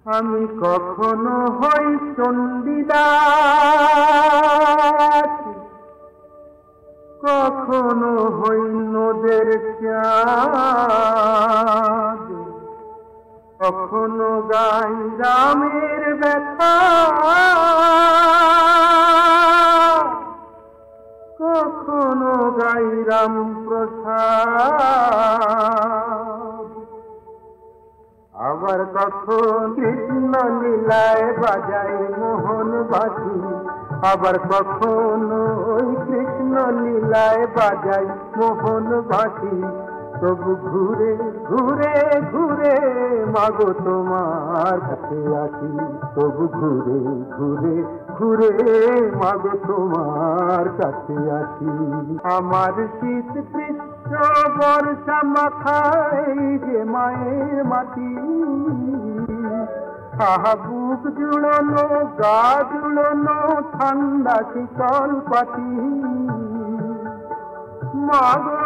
আমি কখনো হই চণ্ডীদাস, কখনো হই নদের চাঁদ, কখনো গাই রামের ব্যথা, কখনো গাই রাম প্রসাদ, আবার কখন কৃষ্ণ লীলায় বাজাই মোহন বাঁশি, আবার কখনো ওই কৃষ্ণ লীলায় বাজাই মোহন বাঁশি। তবু ঘুরে ঘুরে ঘুরে মাগো তোমার কাছে আসি, তবু ঘুরে ঘুরে ঘুরে মাগো তোমার কাছে আসি। আমার শীত গ্রীষ্ম বর্ষা মাখাই যে মায়ের মাটি, আহা বুক জুড়ানো গা জুড়ানো ঠান্ডা শীতল পাটি। মাগো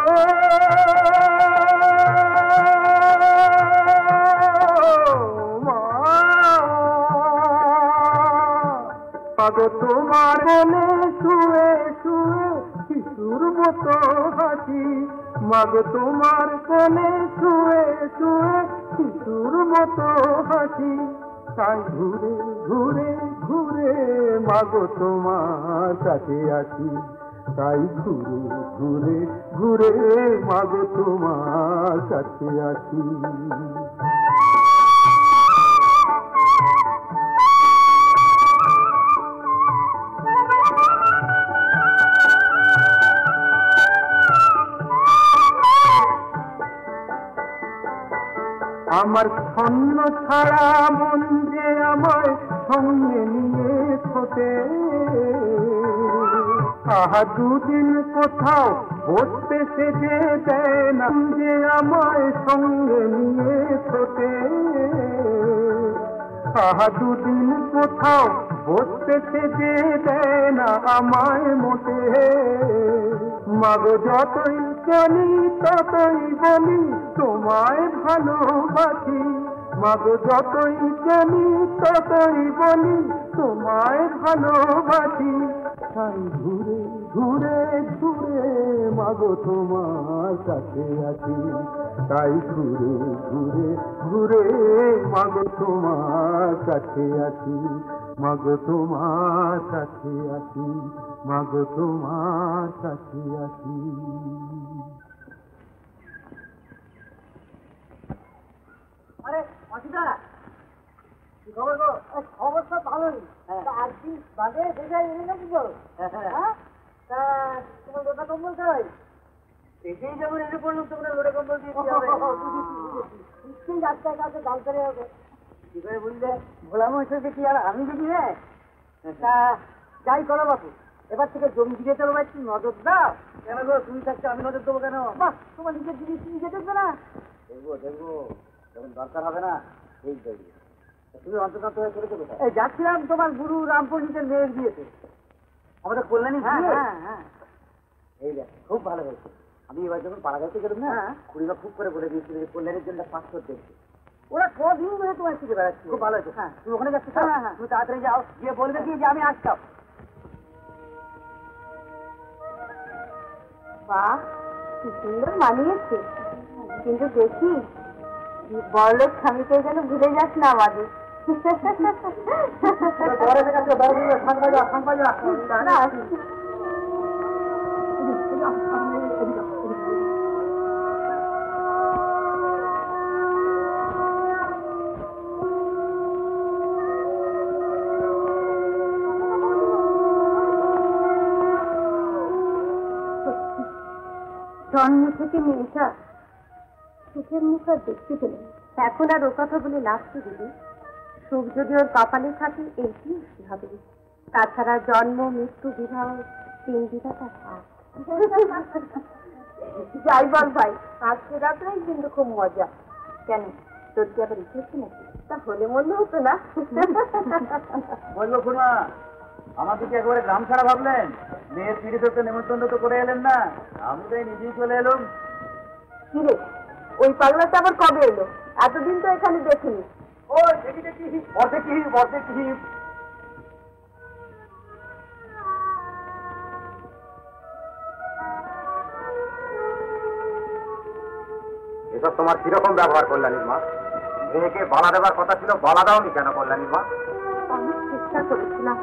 মাগো তোমার কোলে শুয়ে শুয়ে শিশুর মতো হাসি, মাগো তোমার কোলে শুয়ে শুয়ে শিশুর মতো হাসি। তাই ঘুরে ঘুরে ঘুরে মাগো তোমার কাছে আসি, তাই ঘুরে ঘুরে ঘুরে মাগো তোমার কাছে আসি। আমার ছন্ন ছাড়া মন যে আমায় সঙ্গে নিয়ে ছোটে, আহা দুদিন কোথাও বসতে সেজে দেয় না, যে আমায় সঙ্গে নিয়ে ছোটে, আহা দুদিন কোথাও বসতে সেজে দেয় না আমায় মোটে। মাগো যতই জানি ততই বলি তোমায় ভালোবাসি, মাগো যতই জানি ততই বলি তোমায় ভালোবাসি। তাই ঘুরে ঘুরে ঘুরে মাগো তোমার কাছে আছি, তাই ঘুরে ঘুরে ঘুরে মাগো তোমার কাছে আছি, মাগো তোমার কাছে আছি, মাগো তোমার কাছে আছি। আরে অসিতা, কি খবর গো? খবর সব ভালোই। একদিন বাদে দেখে এনে নাকি গো? তা তোমার লোটা কম্বল চাই দেখেই যখন এসে পড়লাম তোমরা লোটা কম্বল দিয়ে নিশ্চয়ই রাস্তায় কাছে দাল করে হবে। কি করে বুঝলে? ভোলা মহিষের দেখি আর আমি দেখি। হ্যাঁ, তা যাই করো বাপু, এবার থেকে জমি দিকে চলো ভাই, একটু নজর দাও। কেন গো, তুমি থাকছো আমি নজর দেবো কেন? বাহ, তোমার নিজের জিনিস তুমি নিজে দেখবে না? দেখবো দেখবো, যখন দরকার হবে না এই দেখবে। তুমি অন্তর্গত হয়ে চলে দেবো। এই যাচ্ছিলাম তোমার গুরু রাম পণ্ডিতের মেয়ের বিয়েতে, আমাদের কল্যাণী। হ্যাঁ হ্যাঁ, এই দেখ খুব ভালো হয়েছে। আমি এবার যখন পাড়া গাইতে গেলাম না, খুড়িমা খুব করে বলে দিয়েছিল যে কল্যাণীর জন্য 500 দেখবে। ওরা কদিন ধরে তোমার শিখে বেড়াচ্ছে, খুব ভালো হয়েছে। হ্যাঁ, তুমি ওখানে যাচ্ছ? হ্যাঁ, তুমি তাড়াতাড়ি যাও, গিয়ে বলবে কি যে আমি আসতাম। বাহ, কি সুন্দর মানিয়েছে, কিন্তু দেখি বড়লোক স্বামীকে যেন ভুলে যাস না আমাদের। জন্ম থেকে মেয়েটা সুখের মুখ আর দেখতে পেলেন। এখন আর ও কথা বলে লাভ তো দিদি, সুখ যদি ওর কপালে থাকে এইটি হবে। তাছাড়া জন্ম মৃত্যু বিবাহ 3 বিধাতা হাত। যাই বল ভাই, আজকে রাত্রেই কিন্তু খুব মজা। কেন, তোর কি আবার ইচ্ছে হচ্ছে নাকি? তা হলে মনে হতো না। বললো খুড়মা, আমাদেরকে একেবারে গ্রাম ছাড়া ভাবলেন? মেয়ের পিড়ি ধরতে নেমন্তন্ন তো করে এলেন না, আমি তাই নিজেই চলে এলাম। কি রে, ওই পাগলাটা আবার কবে এলো? এতদিন তো এখানে দেখিনি। ওই দেখি দেখি অর্ধেক হিপ এসব তোমার কিরকম ব্যবহার কল্যাণীর মা? মেয়েকে বালা দেওয়ার কথা ছিল, বালা দাওনি কেন কল্যাণীর মা? আমি চেষ্টা করেছিলাম,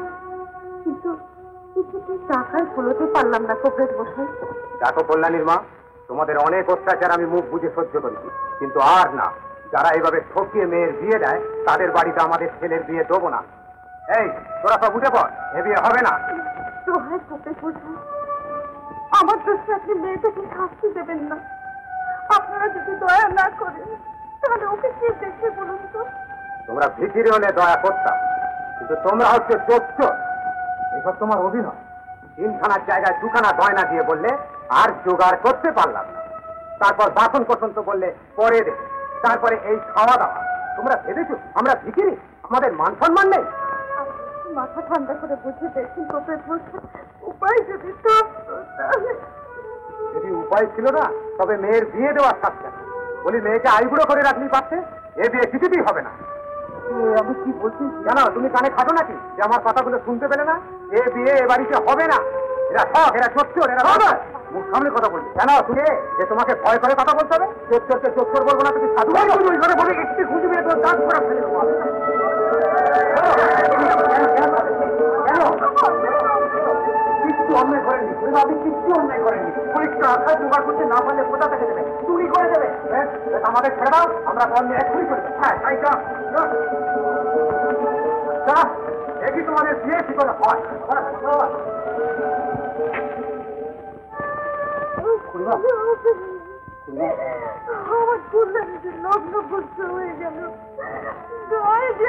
কিন্তু কিছুতেই টাকায় ফলতে পারলাম না কবরেজ মশাই। দেখো কল্যাণীর মা, তোমাদের অনেক অত্যাচার আমি মুখ বুঝে সহ্য করেছি, কিন্তু আর না। যারা এইভাবে ঠকিয়ে মেয়ের বিয়ে দেয় তাদের বাড়িতে আমাদের ছেলের বিয়ে দেবো না। এই তোরা সব উঠে পড়, এ বিয়ে হবে না। দোহাই কবরেজ মশাই, আমার দোষে আপনি মেয়েটাকে শাস্তি দেবেন না। আপনারা যদি দয়া না করেন তাহলে ওকে কে দেখে বলুন তো? তোমরা ভিখিরি হলে দয়া করতাম, কিন্তু তোমরা হচ্ছে চোর। এসব তোমার অভিনয়। 3খানার জায়গায় 2খানা গয়না দিয়ে বললে আর জোগাড় করতে পারলাম না। তারপর বাসন কোসন তো বললে পরে দেবে, তারপরে এই খাওয়া দাওয়া। তোমরা ভেবেছো আমরা ভিখিরি, আমাদের মান সম্মান নেই? মাথা ঠান্ডা করে বুঝে দেখুন কবরেজ মশাই, উপায় যদি থাকতো তাহলে। যদি উপায় ছিল না তবে মেয়ের বিয়ে দেওয়ার থাকছে না। বলি মেয়েকে আইবুড়ো করে রাখলেই পারছে, এ বিয়ে কিছুতেই হবে না। আমি কি বলছি জানো তুমি কানে খাটো নাকি যে আমার কথাগুলো শুনতে পেলে না? এ বিয়ে এ বাড়িতে হবে না। এরা সব, এরা চোর, এরা মুখ সামনে কথা বলছি। কেন তুমি যে তোমাকে ভয় করে কথা বলতে হবে? চোর বলবো না, তুমি সাধু বলে একটু খুঁজে মেয়ে তোর দাঁত ঘোরা ফেলে দেবো। কিচ্ছু অন্যায় করেনি, আপনি কিচ্ছু অন্যায় করেনি। পরীক্ষা আশা জোগাড় করতে না পারলে কোথা থেকে দেবে? চুরি করে দেবে। আমাদের ছেড়ে দাও, আমরা কর্মে এক চুরি করবে। হ্যাঁ তাই দেখি তোমাদের বিয়ে কি করে হয়। আমার কল্যাণীকে লগ্ন করতে হয়ে গেল।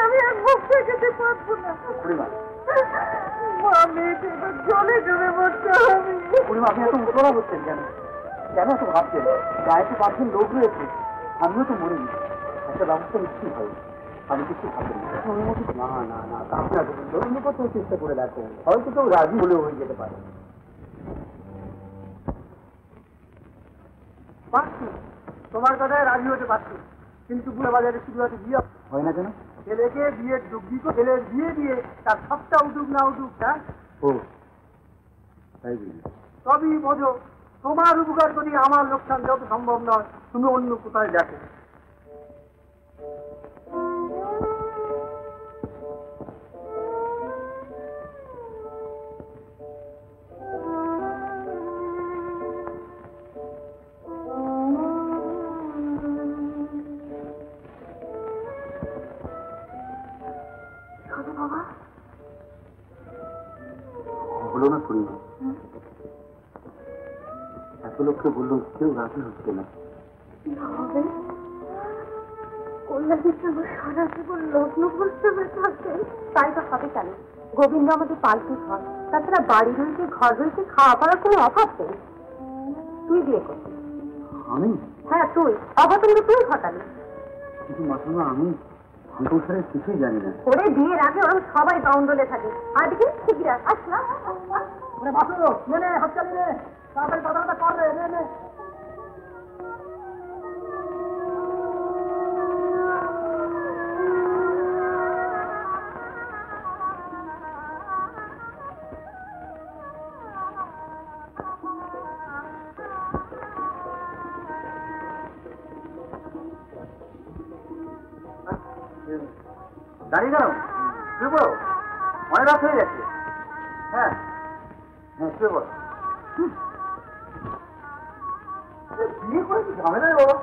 আমি আর মুখ দেখাতে পারবো না। মা মেয়েকে এবার জলে জমে মরতে হবে। আপনি এত উত্তরা হচ্ছেন কেন? কেন এত ভাবছেন? গায়ে তো 5 জন লোক রয়েছে, আমিও তো মরিনি। একটা ব্যবস্থা নিশ্চয়ই হবে। আমি কিছু ভাববেন না। না আপনার অন্য কোথাও চেষ্টা করে দেখো, হয়তো কেউ রাজি হলেও হয়ে যেতে পারে। পারছি, তোমার কথায় রাজি হতে পারছি, কিন্তু পুরো বাজারে শুধু আছে বিয়ে হয় না কেন? ছেলেকে বিয়ের যোগ্যি ছেলের বিয়ে দিয়ে তার সবটা উঠুক না উঠুক, হ্যাঁ সবই বোঝো। তোমার উপকার করি আমার লোকসান যত সম্ভব নয়, তুমি অন্য কোথায় দেখো। বাবা হলো না শুনি, এত লোককে বললো কেউ রাজি হচ্ছে না। হবে কল্যাণীকে আমার সারা জীবন লগ্ন করতে থাকবে। তাই তো হবে কেন? গোবিন্দ আমাদের পাল্টি ঘর, তাছাড়া বাড়ি রয়েছে, ঘর রয়েছে, খাওয়া পড়ার কোনো অভাব নেই। তুই বিয়ে করবি? আমি? হ্যাঁ তুই, অঘটন তুই ঘটালি। কিন্তু মাসিমা আমি সংসারের কিছুই জানি না। ওরে বিয়ের আগে ওরা সবাই বাউন্ডলে থাকে। আজকে ঠিকই আসলাম। হাত চালিয়ে তাড়াতাড়ি কথাটা কর রে। দাঁড়িয়ে গেল, শুয়ে পড়ো, অনেক রাত হয়ে যাচ্ছে। হ্যাঁ শুয়ে পড়ো। বিয়ে করেছি ঝামেলা বাবা,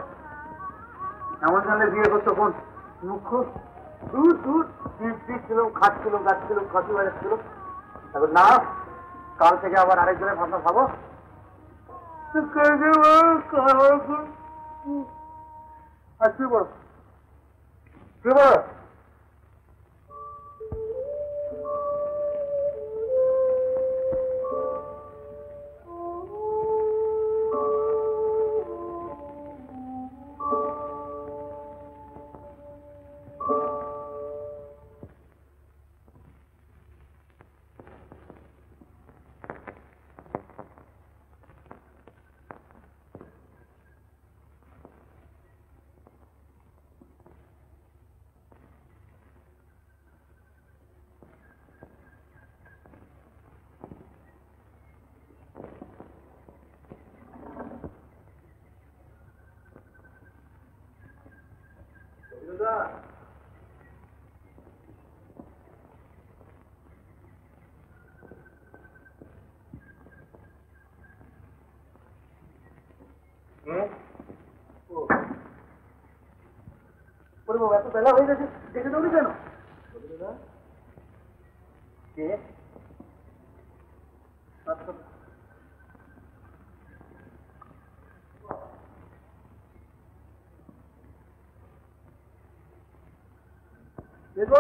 এমন জানলে বিয়ে করতো কোন মুখ্য? ছিল, খাচ্ছিল, গাচ্ছিল, কফি বাজাচ্ছিল। এখন না, কাল থেকে আবার আরেকজনের ভাষা খাবো। আর শুয়ে পড়ো, শুয়ে পড়ো। ওরে বাবা, এত বেলা হয়ে গেছে, দেখে দৌড়ি কেন? কে? আচ্ছা, দেখো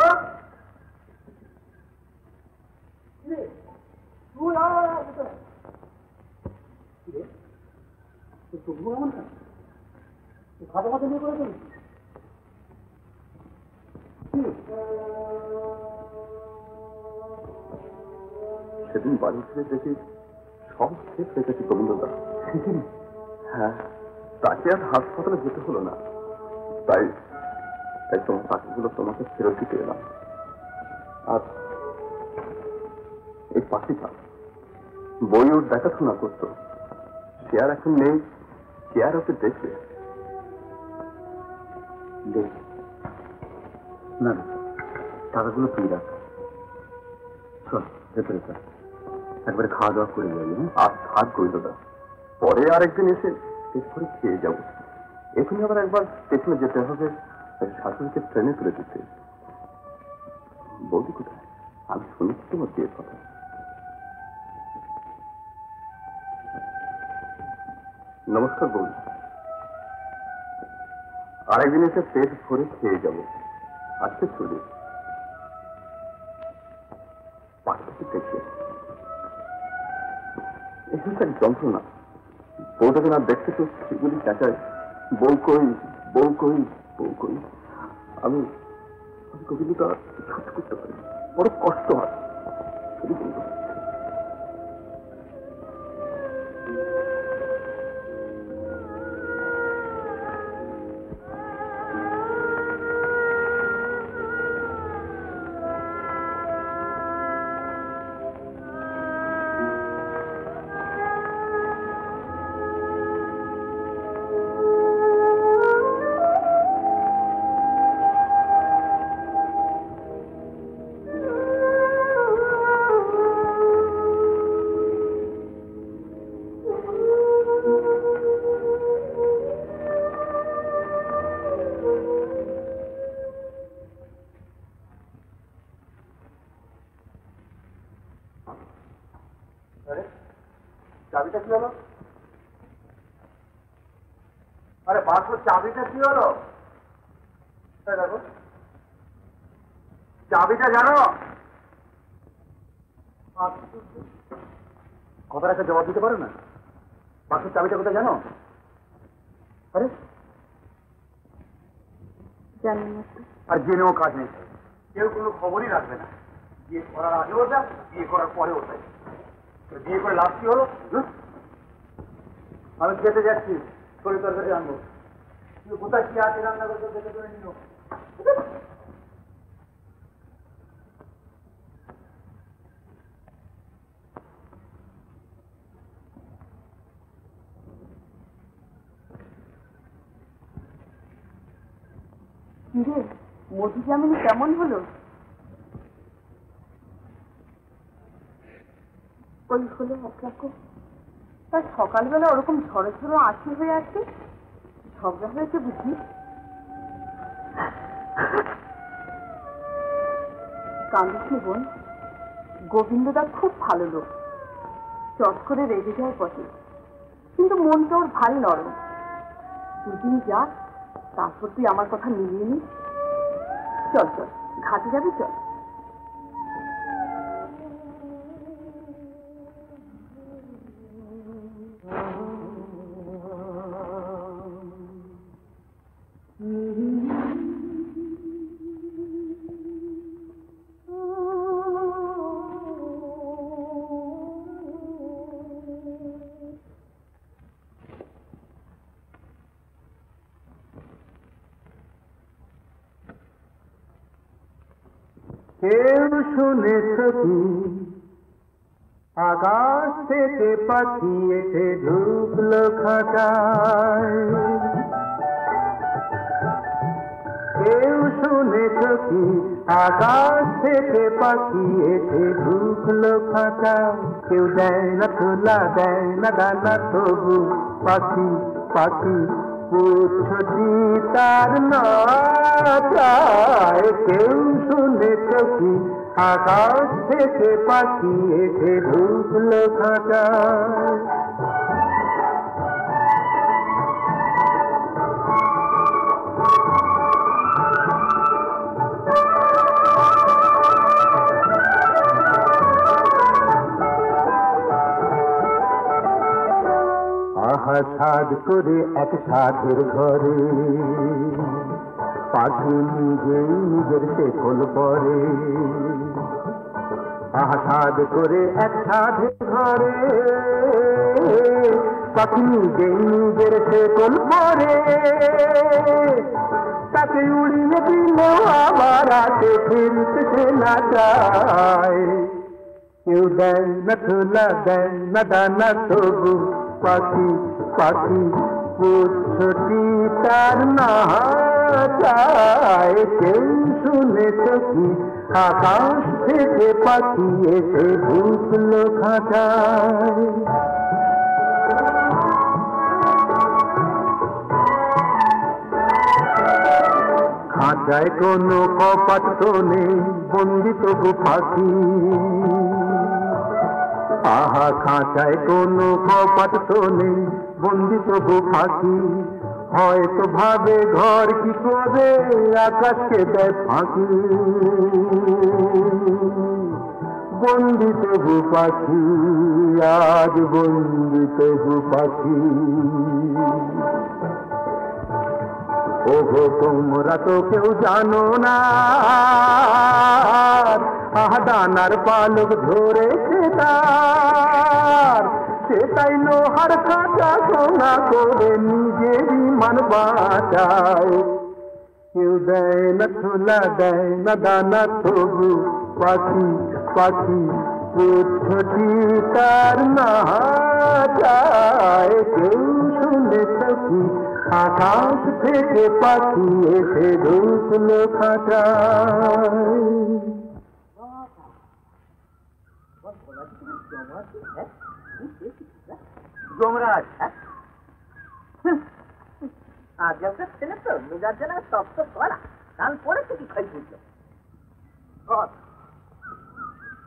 খাতা খাতা নিয়ে করে দেবে। সেদিন বাড়ি ফিরে দেখি সব শেষ হয়ে গেছে গোবিন্দদা। হ্যাঁ, তাকে আর হাসপাতালে যেতে হলো না। তাই তাই তোমার টাকাগুলো তোমাকে ফেরত দিতে এলাম। আর এই পাখিটা বই ওর দেখাশোনা করতো, সে আর এখন নেই, কে আর ওকে দেখবে? না না, টাকাগুলো তুই রাখ। চল ভেতরে চল, একবারে খাওয়া দাওয়া করে যাবি। আর থাক গোবিন্দদা, পরে আরেকদিন এসে পেট করে খেয়ে যাবো। এখানে আবার একবার পেছনে যেতে হবে, শাশুড়িকে ট্রেনে তুলে দিতে। বৌদি কোথায়? আমি শুনেছি তোমার বিয়ের কথা। নমস্কার বৌদি, আরেকদিন এসে পেট ভরে খেয়ে যাবো। আজকে চলে পাখিটাকে দেখে এখানে এক যন্ত্রণা। বউটাকে না দেখতে তো সেগুলি চেঁচায়, বউ কই, বউ কই, বউ কই। আমি গোবিন্দটা সহ্য করতে পারি, বড় কষ্ট হয়। চাবিটা কি হলো? আরে বাসুর চাবিটা কি হলো? দেখো, চাবিটা জানো? কথার একটা জবাব দিতে পারো না? বাসুর চাবিটা কোথায় জানো? আরে জানি না। আর জেনেও কাজ নেই, কেউ কোনো খবরই রাখবে না। বিয়ে করার আগেও যা, বিয়ে করার পরেও তাই। বিয়ে করে লাভ কি হলো? আমি খেতে যাচ্ছি, শরীর তরকারি আনবো। তুই কোথায় কি আছে রান্না করতে দেখে করে নিল। মধু জামিনী কেমন হলো? ওই হলো একরকম। তার সকালবেলা ওরকম ঝড়ো ঝড়ো আঁচি হয়ে আছে, ঝগড়া হয়েছে বুঝি? কান্দিস বোন, গোবিন্দদা খুব ভালো লোক, চট করে রেগে যায় বটে, কিন্তু মনটা ওর ভারী নরম। দুদিন যাক, তারপর তুই আমার কথা মিলিয়ে নিস। চল চল, ঘাটে যাবি, চল। কেউ শুনেছ কি আকাশ থেকে পাখি এসে ঢুকলো খাঁচায়? কেউ শুনেছ কি আকাশ থেকে পাখি এসে ঢুকলো খাঁচায়? কেউ দেয় না তোলা, দেয় না দানা, তবু পাখি পাখি পুচ্ছটি তার না চায় কেউ শুনেছ কি আকাশ থেকে পাখি এসে ঢুকলো খাঁচায় সাধ করে এক সাধের ঘরে পাখি নিজেই নিজের শেকল পরে সাধ করে এক সাধের ঘরে পাখি নিজেই নিজের শেকল পরে তাকে উড়িয়ে দিলেও আবার আসে ফিরতে সে না চায় কেউ দেয় না ছোলা দেয় না দানা তবু পাখি পাখি পুচ্ছটি তার না চায় কেউ শুনেছ কি আকাশ থেকে পাখি এসে ঢুকলো খাঁচায় খাঁচায় কোনো কপাট তো নেই বন্দি তবু পাখি আহা খাঁচায় কোনো কপাট তো নেই বন্দি তবু পাখি হয়তো ভাবে ঘর কি করে আকাশকে দেয় ফাঁকি বন্দি তবু পাখি আজ বন্দি তবু পাখি ওগো তোমরা তো কেউ জানো না দানার পালক ধরেছে তার সেটাই লোহার কাঁচা সোনা করে নিজেরই মান বাঁচায় কেউ দেয় না ছোলা দেয় না দানা তবু পাখি পাখি পুচ্ছটি তার না চায় কেউ শুনেছ কি আকাশ থেকে পাখি এসে ঢুকলো খাঁচায় যমরাজ আজকালকার ছেলে তো মেজাজ জানা সব তো করা কাল পরে তো কি খাই বুঝলো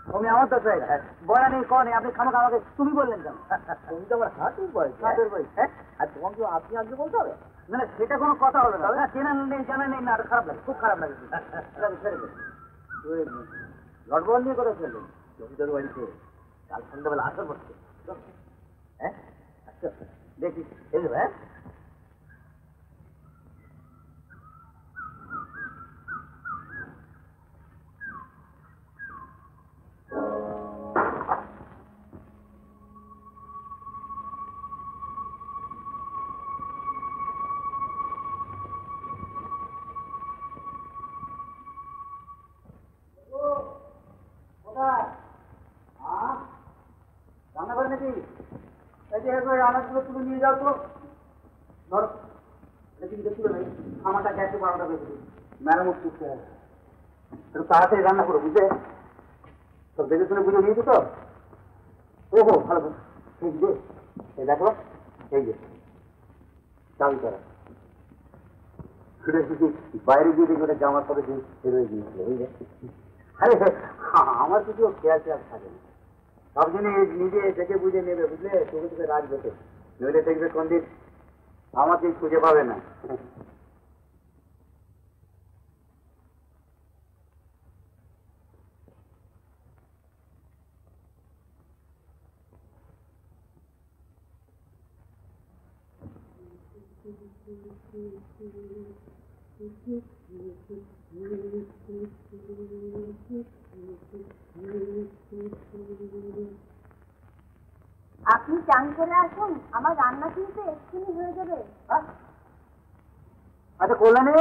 তুমি আমার তো বলা নেই কনে আপনি খামাখা আমাকে তুমি বললেন কেন তুমি তো আমার হাতের বয়স হাতের বয়স হ্যাঁ আর তোমাকে আপনি আজকে বলতে হবে না না সেটা কোনো কথা হলো না চেনা নেই জানা নেই না আর খারাপ লাগে খুব খারাপ লাগে ছেড়ে দেবে লটবল নিয়ে কথা ফেলবেন জমিদার বাড়িতে কাল সন্ধ্যাবেলা আসর বসছে হ্যাঁ আচ্ছা দেখি এই হ্যাঁ রান্না করে নাকি এই যে রান্নাগুলো তুলে নিয়ে যাও তো ধরো এটা তুলে নেই আমারটা গ্যাসে বারোটা বেশি মেরামত করতে হবে একটু তাড়াতাড়ি রান্না করো বুঝলে সব দেখে শুনে বুঝে নিয়েছো তো ওহো ভালো ঠিক যে এই দেখো এই যে চাবি করা সেটা শুধু বাইরে গিয়ে দেখি ওটা জামার পরে বেরোয় গিয়েছিল বুঝলে আরে আমার কিছু খেয়াল খেয়াল থাকে না সব জিনিস নিজে দেখে বুঝে নেবে বুঝলে চোখে চোখে রাখবে তো নইলে দেখবে কোনদিন আমাকে খুঁজে পাবে না আপনি চান করে আসুন আমার রান্না কিন্তু এক্ষুনি হয়ে যাবে আচ্ছা কল্যাণী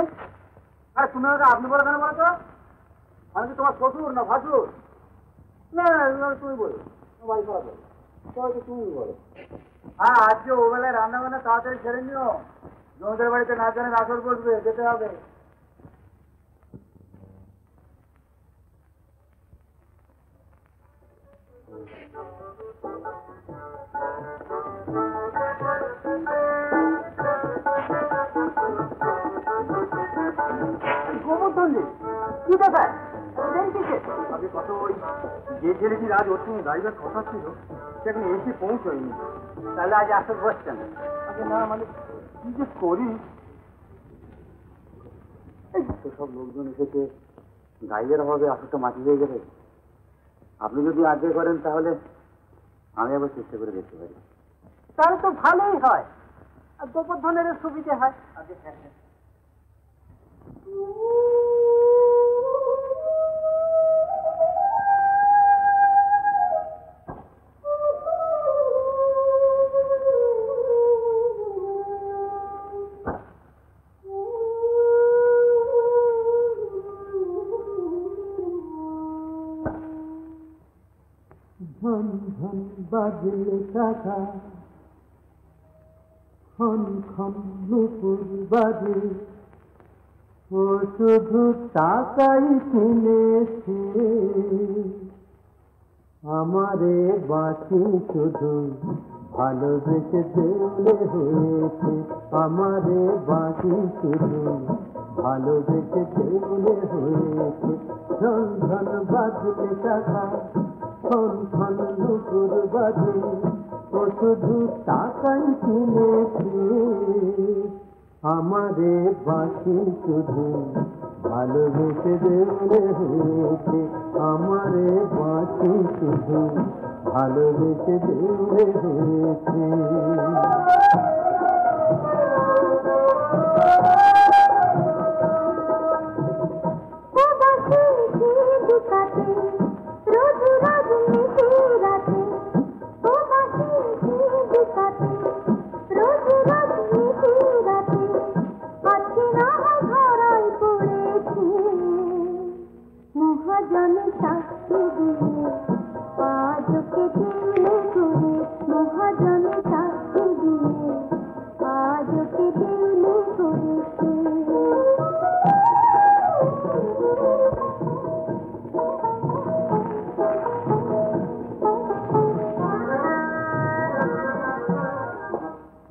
আরে তুমি আমাকে আপনি বলো কেন বলো তো আমি কি তোমার শ্বশুর না ভাসুর না তুমি বলো ভাই বলো তুমি বলো হ্যাঁ আজকে ওবেলায় রান্না বান্না তাড়াতাড়ি ছেড়ে নিও জমিদার বাড়িতে না জানে আসর বসবে যেতে হবে কি ব্যাপার দেরি কিসের? আগে কত ওই যে ছেলেটির আজ ওর সঙ্গে গাড়িটার কথা ছিল সে এখন এসে পৌঁছয়নি। তাহলে আজ আসর বসছেন না? আগে না মানে কি যে করি। তো সব লোকজন এসেছে, গাইডের অভাবে আসরটা মাটি হয়ে গেলে আপনি যদি আগে করেন তাহলে আমি আবার চেষ্টা করে দেখতে পারি। তাহলে তো ভালোই হয়, আর গোবর্ধনের সুবিধে হয়। ধন ধন বাজলে টাকা, খন খন নুপুর বাজে, ও শুধু টাকাই কিনেছে আমারে বাঁচি শুধু ভালোবেসে দেউলে হয়েছে, আমারে বাঁচি শুধু ভালোবেসে দেউলে হয়েছে। ধন ধন বাজলে টাকা, খন খন নুপুর বাজে, ও শুধু টাকাই কিনেছে আমারে বাঁচি শুধু ভালোবেসে দেউলে হয়েছে, আমারে বাঁচি শুধু ভালোবেসে দেউলে হয়েছে।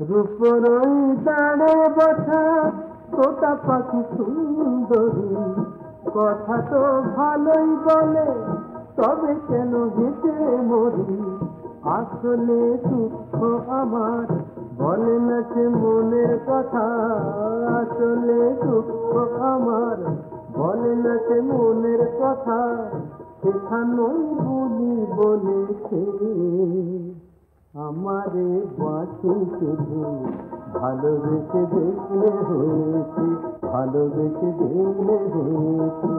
রূপরই দাঁড়ে বসা তোতা পাখি সুন্দরী, কথা তো ভালোই বলে তবে কেন হেঁটে মরি, আসলে দুঃখ আমার বলে না সে মনের কথা, আসলে দুঃখ আমার বলে না সে মনের কথা, সেখানেই বলি বলেছে আমারে বাঁচি শুধু ভালোবেসে দেখলে হয়েছে, ভালোবেসে দেখলে হয়েছে।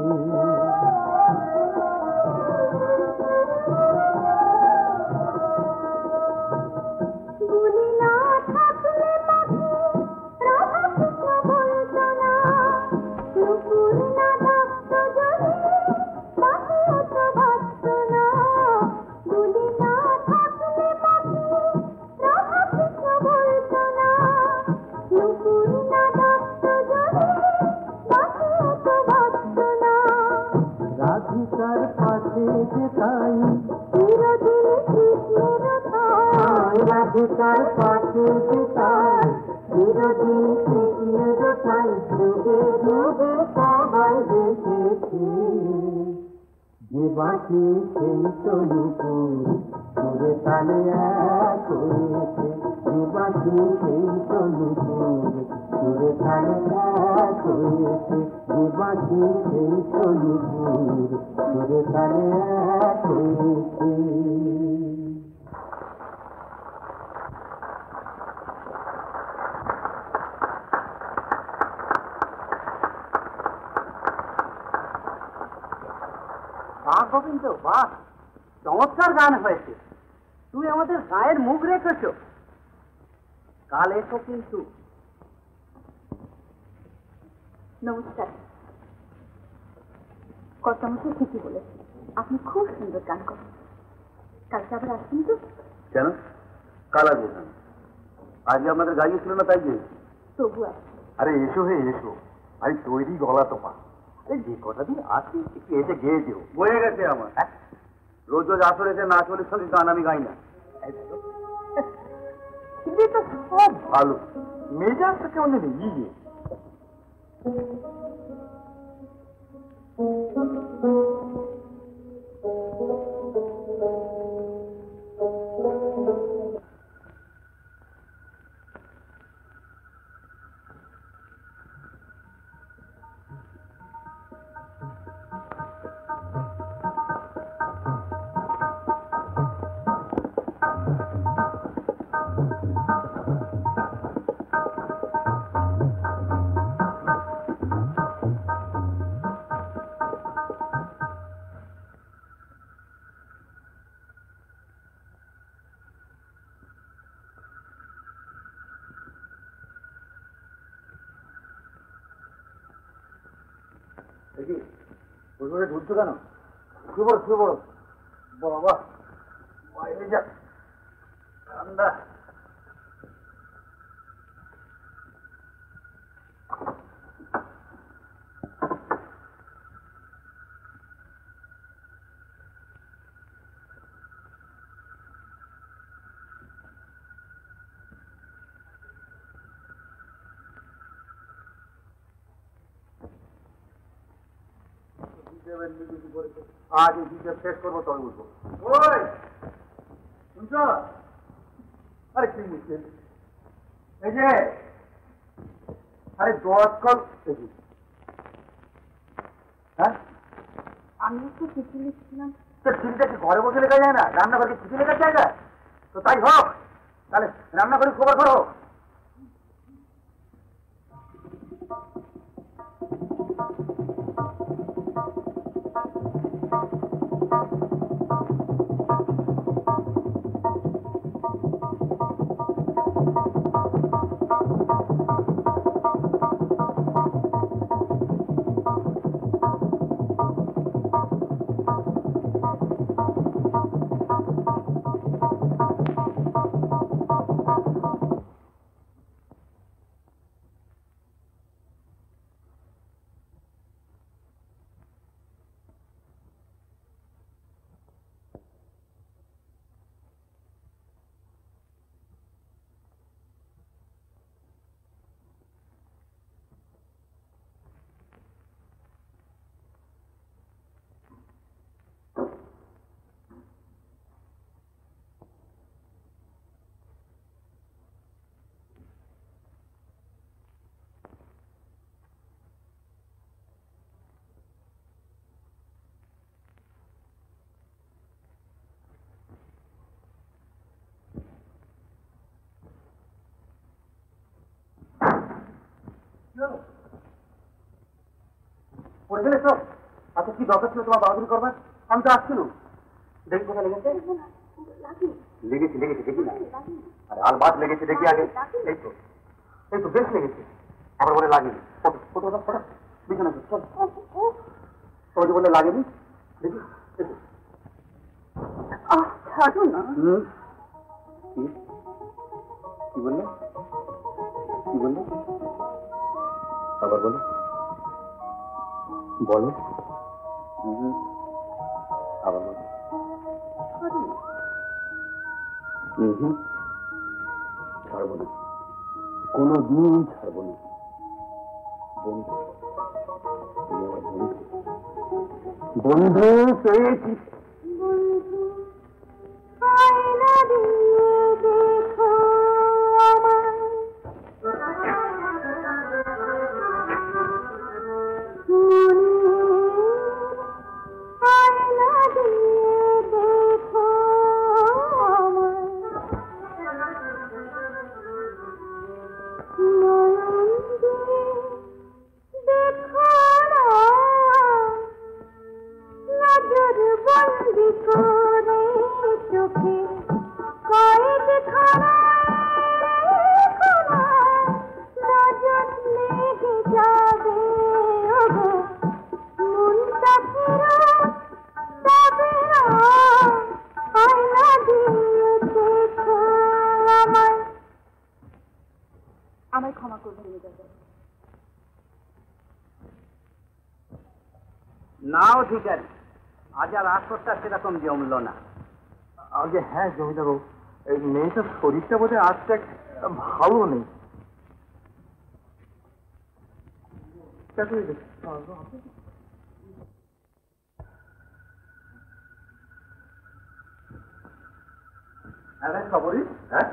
রাধিকার পাশে যেতাই চিরদিন কৃষ্ণের ঠাই, রাধিকার পাশে যেতাই চিরদিন কৃষ্ণের ঠাই, যুগে যুগে সবাই দেখেছি যে বাকি সেই তো নুপুর সুরে তালে এক হয়েছে, যে বাকি সেই তো নুপুর সুরে তালে এক হয়েছে, যে বাকি সেই তো নুপুর সুরে তালে এক হয়েছে। বাহ গোবিন্দ বাহ, চমৎকার গান হয়েছে। তুই আমাদের গায়ের মুখ রেখেছ। কাল এসো কিন্তু। নমস্কার। কর্তামশাই ঠিকই বলেছে, আপনি খুব সুন্দর গান করেন। কালকে আবার আসবেন তো? কেন কাল আসবো কেন? আজকে আপনাদের গাইয়ে ছিল না তাই যে? তবু আসবেন। আরে এসো হে এসো, আরে তৈরি গলা তোমার। আরে যে কটা দিন আসি একটু এসে গেয়ে দিও। বয়ে গেছে আমার। রোজ রোজ আসলে এসে না চলে সঙ্গে গান আমি গাই না। তো সব ভালো মেজাজটা কেমন জানি ইয়ে দেখি ওইভাবে ঢুকছো কেন? শুয়ে পড়ো বাবা, বাইরে যা ঠান্ডা। আজ এই হিসেব শেষ করবো, তবে বুঝবো। ওই শুনছ? আরে কি মুশকিল, এই যে আরে 10 কল। হ্যাঁ, আমি একটু চিঠি লিখছিলাম। তো চিঠিটা কি ঘরে বসে লেখা যায় না? রান্নাঘরে চিঠি লেখার জায়গা? তো তাই হোক, তাহলে রান্নাঘরে খবর করো। পড়ে গেলে তো? আচ্ছা, কি দরকার ছিল তোমার বাহাদুরি করবার? আমি তো আসছিল। দেখি কোথায় লেগেছে। লেগেছে লেগেছে দেখি না। আরে আলবাত লেগেছে, দেখি আগে। এই তো বেশ লেগেছে। আবার বলে লাগেনি। বিছানা চল, তোমাকে বলে লাগেনি। দেখি ছাড়ো না। কি বললে? কি বললে? আবার বলো বলো। আবার বলো। ছাড়বো না, কোনদিন ছাড়বো না। বন্ধু, তুমি আমার বন্ধু। বন্ধু পেয়েছি। আমায় ক্ষমা করবেন মেজর। নাও ঠিক আছে, আজ আর আসরটা সেরকম জমল না। আগে হ্যাঁ জমিদার বাবু, এই মেয়েটার শরীরটা বোধহয় আজটা ভালো নেই। আরে খবরই, হ্যাঁ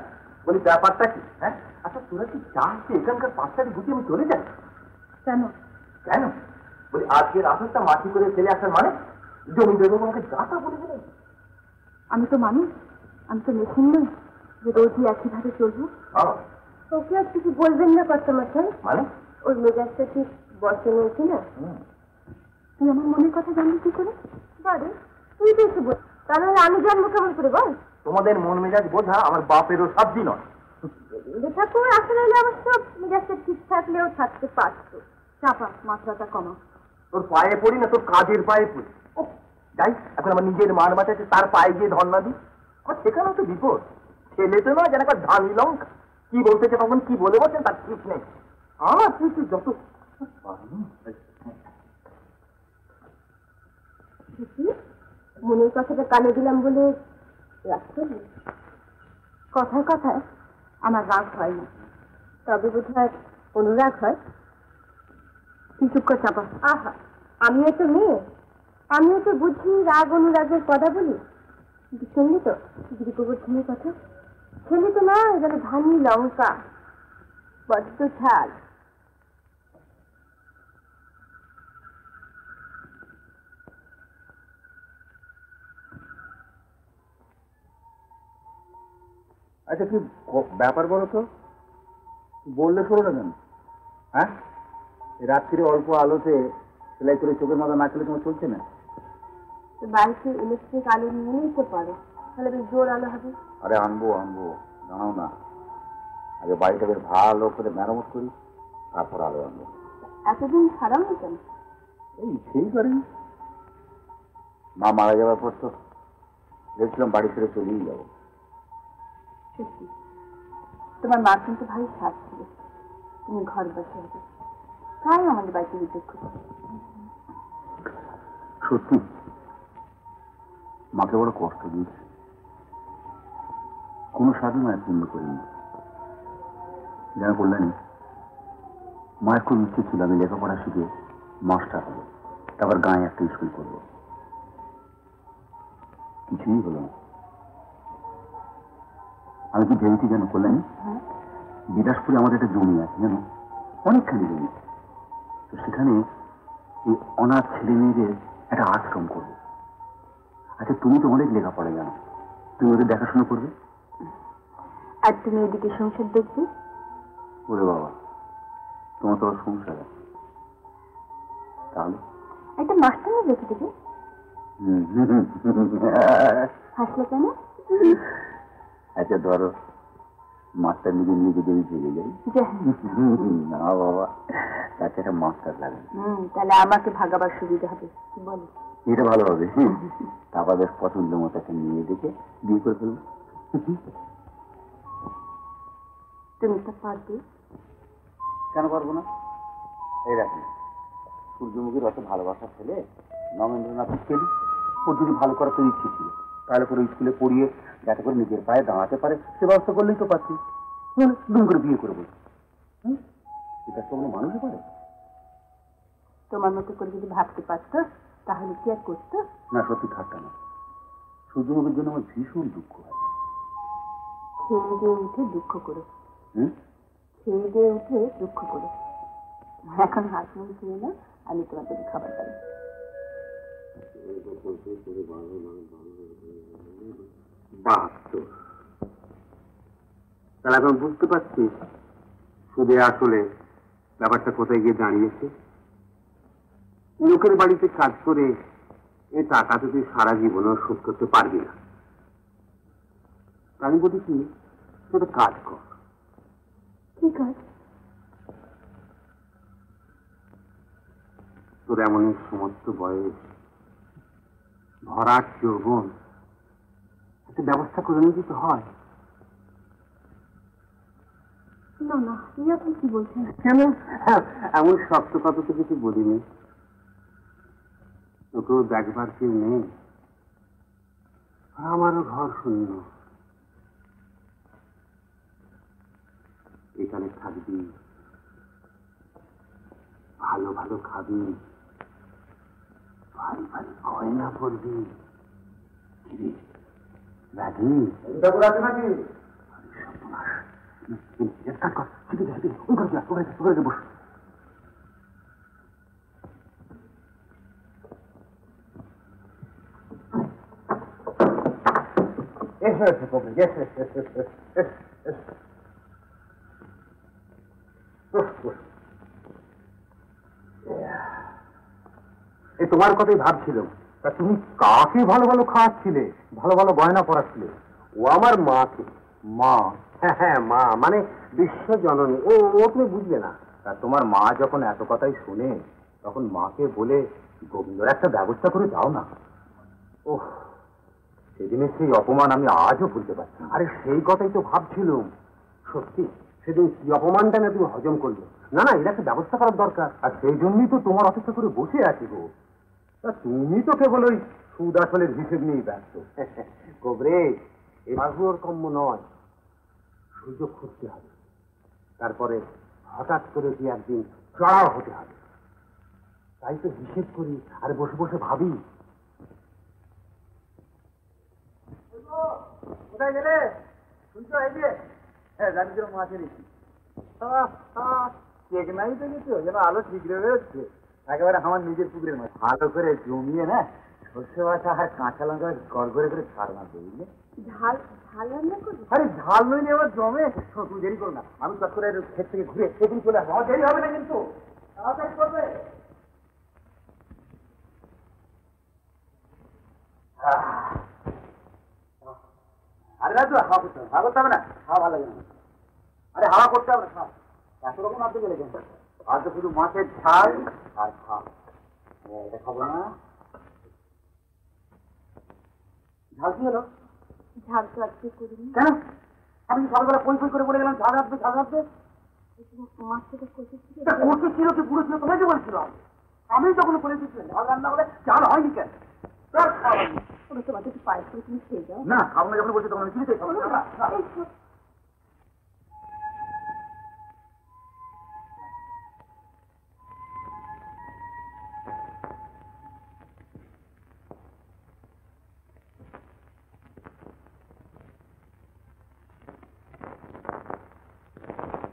বলি ব্যাপারটা কি? হ্যাঁ আচ্ছা তোরা কি চাস যে এখানকার পাঁচটাকে গুছিয়ে আমি চলে যাই? কেন? কেন বলি আজকে রাতেরটা মাটি করে ফেলে আসার মানে জমি দেবো আমাকে যাতা বলে দিলেন। আমি তো মানুষ, আমি তো মেশিন নই যে রোজই একইভাবে চলবো। ওকে আর কিছু বলবেন না কর্তামশাই, মানে ওর মেজাজটা ঠিক বসে নিয়েছি না। তুই আমার মনের কথা জানবি কি করে? বারে তুই তো এসে বল, তাহলে আমি জানবো কেমন করে বল? তোমাদের মন মেজাজ বোঝা আমার বাপেরও সাধ্য নয়। ঠাকুর আসলে অবশ্য মেজাজটা ঠিক থাকলেও থাকতে পারতো। চাপা মাত্রাটা কমা। তোর পায়ে পড়ি না তোর কাজের পায়ে পড়ি। যাই এখন আমার নিজের মান বাঁচাচ্ছে তার পায়ে গিয়ে ধর্ণা দিই। সেখানেও তো বিপদ। ছেলে তো নয় যেন একটা ধানি লঙ্কা, কি বলতেছে তখন কি বলে বলছেন তার ঠিক নেই। আমার তুই যত মনের কথাটা কানে দিলাম বলে রাগ করবি? কথায় কথায় আমার রাগ হয় না, তবে বোধ হয় অনুরাগ হয়। তুই চুপ কর চাপা। আহা, আমিও তো মেয়ে, আমিও তো বুঝি রাগ অনুরাগের কথা বলি। শুনলি তো গিরিগোবর্ধনের কথা? ছেলে তো না, যেন ধানি লঙ্কা, বড্ড ঝাল। আচ্ছা কি ব্যাপার বলো তো, বললে শোনো না কেন? হ্যাঁ রাত্রিরে অল্প আলোতে সেলাই করে চোখের মাথা না খেলে তোমার চলছে না? বাড়িতে ইলেকট্রিক আলো নিয়ে নিতে পারো, তাহলে বেশ জোর আলো হবে। আরে আনবো জানাও না, আগে বাড়িটা বেশ ভালো করে মেরামত করি তারপর আলো আনবো। এতদিন ছাড়াও না কেন? এই সেই করেন, মা মারা যাওয়ার পর তো দেখছিলাম বাড়ি ছেড়ে চলেই যাবো। সত্যি তোমার মা কিন্তু ভারী সাথ ছিল, তুমি ঘর বসে হবে, তাই আমাদের বাড়িতে বিদ্যুৎ করতে। সত্যি মাকে বড় কষ্ট দিয়েছে, কোনো সাধনায় পূর্ণ করিনি। যেন বললেন মায়ের খুব ইচ্ছে ছিল আমি লেখাপড়া শিখে মাস্টার হবো, তারপর গাঁয়ে একটা স্কুল করবো। কিছুই হলো না। আমি কি ভেবেছি যেন করলেন বিলাসপুরে আমাদের একটা জমি আছে জানো, অনেকখানি জমি। তো সেখানে এই অনাথ ছেলে মেয়েদের একটা আশ্রম করবো। আচ্ছা তুমি তো অনেক লেখাপড়া জানো, তুমি ওদের দেখাশোনা করবে আর তুমি এদিকে সংসার দেখবে। ওরে বাবা, তোমার তো সংসার আছে, তাহলে একটা মাস্টার রেখে দেবে। হাসলে কেন? আচ্ছা ধরো মাস্টার নিয়ে যদি আমি চলে যাই। না বাবা, তাকে একটা মাস্টার লাগে। তাহলে আমাকে ভাগাবার সুবিধা হবে, কি বলো? এটা ভালো হবে। তারপর বেশ পছন্দ মতো একটা মেয়ে দেখে বিয়ে করে ফেলবো। তুমি তো পারবে। কেন পারবো না? এই দেখেন সূর্যমুখীর অত ভালোবাসা ছেলে নগেন্দ্রনাথ ছেলে, ওর যদি ভালো করার তো ইচ্ছে ছিল, তাহলে করে স্কুলে পড়িয়ে যাতে করে নিজের পায়ে দাঁড়াতে পারে সে ব্যবস্থা করলেই তো পারছি। দুম করে বিয়ে করে বলছি, এটা তো মানে মানুষই পারে। তোমার মতো করে যদি ভাবতে পারতো তাহলে কি আর করতো? না সত্যি ঠাট্টা না, সূর্যমুখীর জন্য আমার ভীষণ দুঃখ হয়। খেয়ে দিয়ে উঠে দুঃখ করো, খেয়ে দিয়ে উঠে দুঃখ করো। এখন হাত মুখ ধুয়ে না, আমি তোমার জন্য খাবার পাই। তাহলে এখন বুঝতে পারছি সুদে আসলে ব্যাপারটা কোথায় গিয়ে দাঁড়িয়েছে। লোকের বাড়িতে কাজ করে এই টাকা তো তুই সারা জীবনও শোধ করতে পারবি না। আমি বলি কি তোর কাজ কর। কি কাজ? তোর এমন সমস্ত বয়স, ভরাট যৌবন, একটা ব্যবস্থা করে নিয়ে যেতে হয়। না না, এই আপনি কি বলছেন? কেন এমন শক্ত কথা তো কিছু বলিনি। তোকেও দেখবার কেউ নেই, আমারও ঘর শূন্য। এখানে থাকবি, ভালো ভালো খাবি, ভারী ভারী গয়না পরবি। রাজি ঠাকুর আছে নাকি? বস। এসো এসো কবি, এসো এসো এসো এসো এসো। এই তোমার কথাই ভাবছিলাম, তা তুমি কাকে ভালো ভালো খাওয়াচ্ছিলে, ভালো ভালো গয়না পরাচ্ছিলে? ও আমার মাকে। মা? হ্যাঁ হ্যাঁ মা, মানে বিশ্ব জননী। ও ও তুমি বুঝলে না। তা তোমার মা যখন এত কথাই শুনে, তখন মাকে বলে গোবিন্দর একটা ব্যবস্থা করে দাও না। ওহ, সেদিনের সেই অপমান আমি আজও ভুলতে পারছি। আরে সেই কথাই তো ভাবছিলাম। সত্যি সেদিন কি অপমানটা না তুমি হজম করলে। না না, এর একটা ব্যবস্থা করার দরকার, আর সেই জন্যই তো তোমার অপেক্ষা করে বসে আছি গো। তা তুমি তো কেবল ওই সুদ আসলের হিসেব নিয়েই ব্যস্ত। গোবরে, এ মাগুর কম্য নয়, সুযোগ খুঁজতে হবে, তারপরে হঠাৎ করে কি একদিন চড়াও হতে হবে। তাই তো হিসেব করি আর বসে বসে ভাবি। কোথায় গেলে? শুনছো? এই যে হ্যাঁ, রাজীবের মাছের কেক নাই তো কিছু, যেন আলো ঠিক রেখে হচ্ছে একেবারে আমার নিজের পুকুরের মাছ। ভালো করে জমিয়ে না সর্ষে বাটা আর কাঁচা লঙ্কা গড়গড়ে করে ছাড় মারবে, বুঝলে? ঝাল ঝাল রান্না করবো? আরে ঝাল নইলে আবার জমে। তুই দেরি করো না, আমি চট করে ক্ষেত থেকে ঘুরে সেদিন চলে আসবো। আমার দেরি হবে না কিন্তু, তাড়াতাড়ি করবে। আরে রাজু, হাওয়া করতে হবে, হাওয়া করতে হবে না, হাওয়া ভালো লাগে না। আরে হাওয়া করতে হবে না, খাও। এত রকম আনতে গেলে কেন? আর তো শুধু মাছের ঝাল আর খাও। এটা খাবো না। ঝাল কি হলো? ঝাল তো আজকে করিনি। কেন? আমি সকালবেলা পই পই করে বলে গেলাম ঝাল রাখবে, ঝাল রাখবে। মাছটা কষে ছিল। কোটি ছিল কি বুড়ো ছিল তোমাকে বলছিলাম। আমি যখন বলে দিচ্ছিলাম ঝাল রান্না করে ঝাল হয়নি কেন? তোমাকে একটু পায়েস করে তুমি খেয়ে যাও। না, খাবো না যখন বলছি তখন আমি কিছুতেই খাবো না।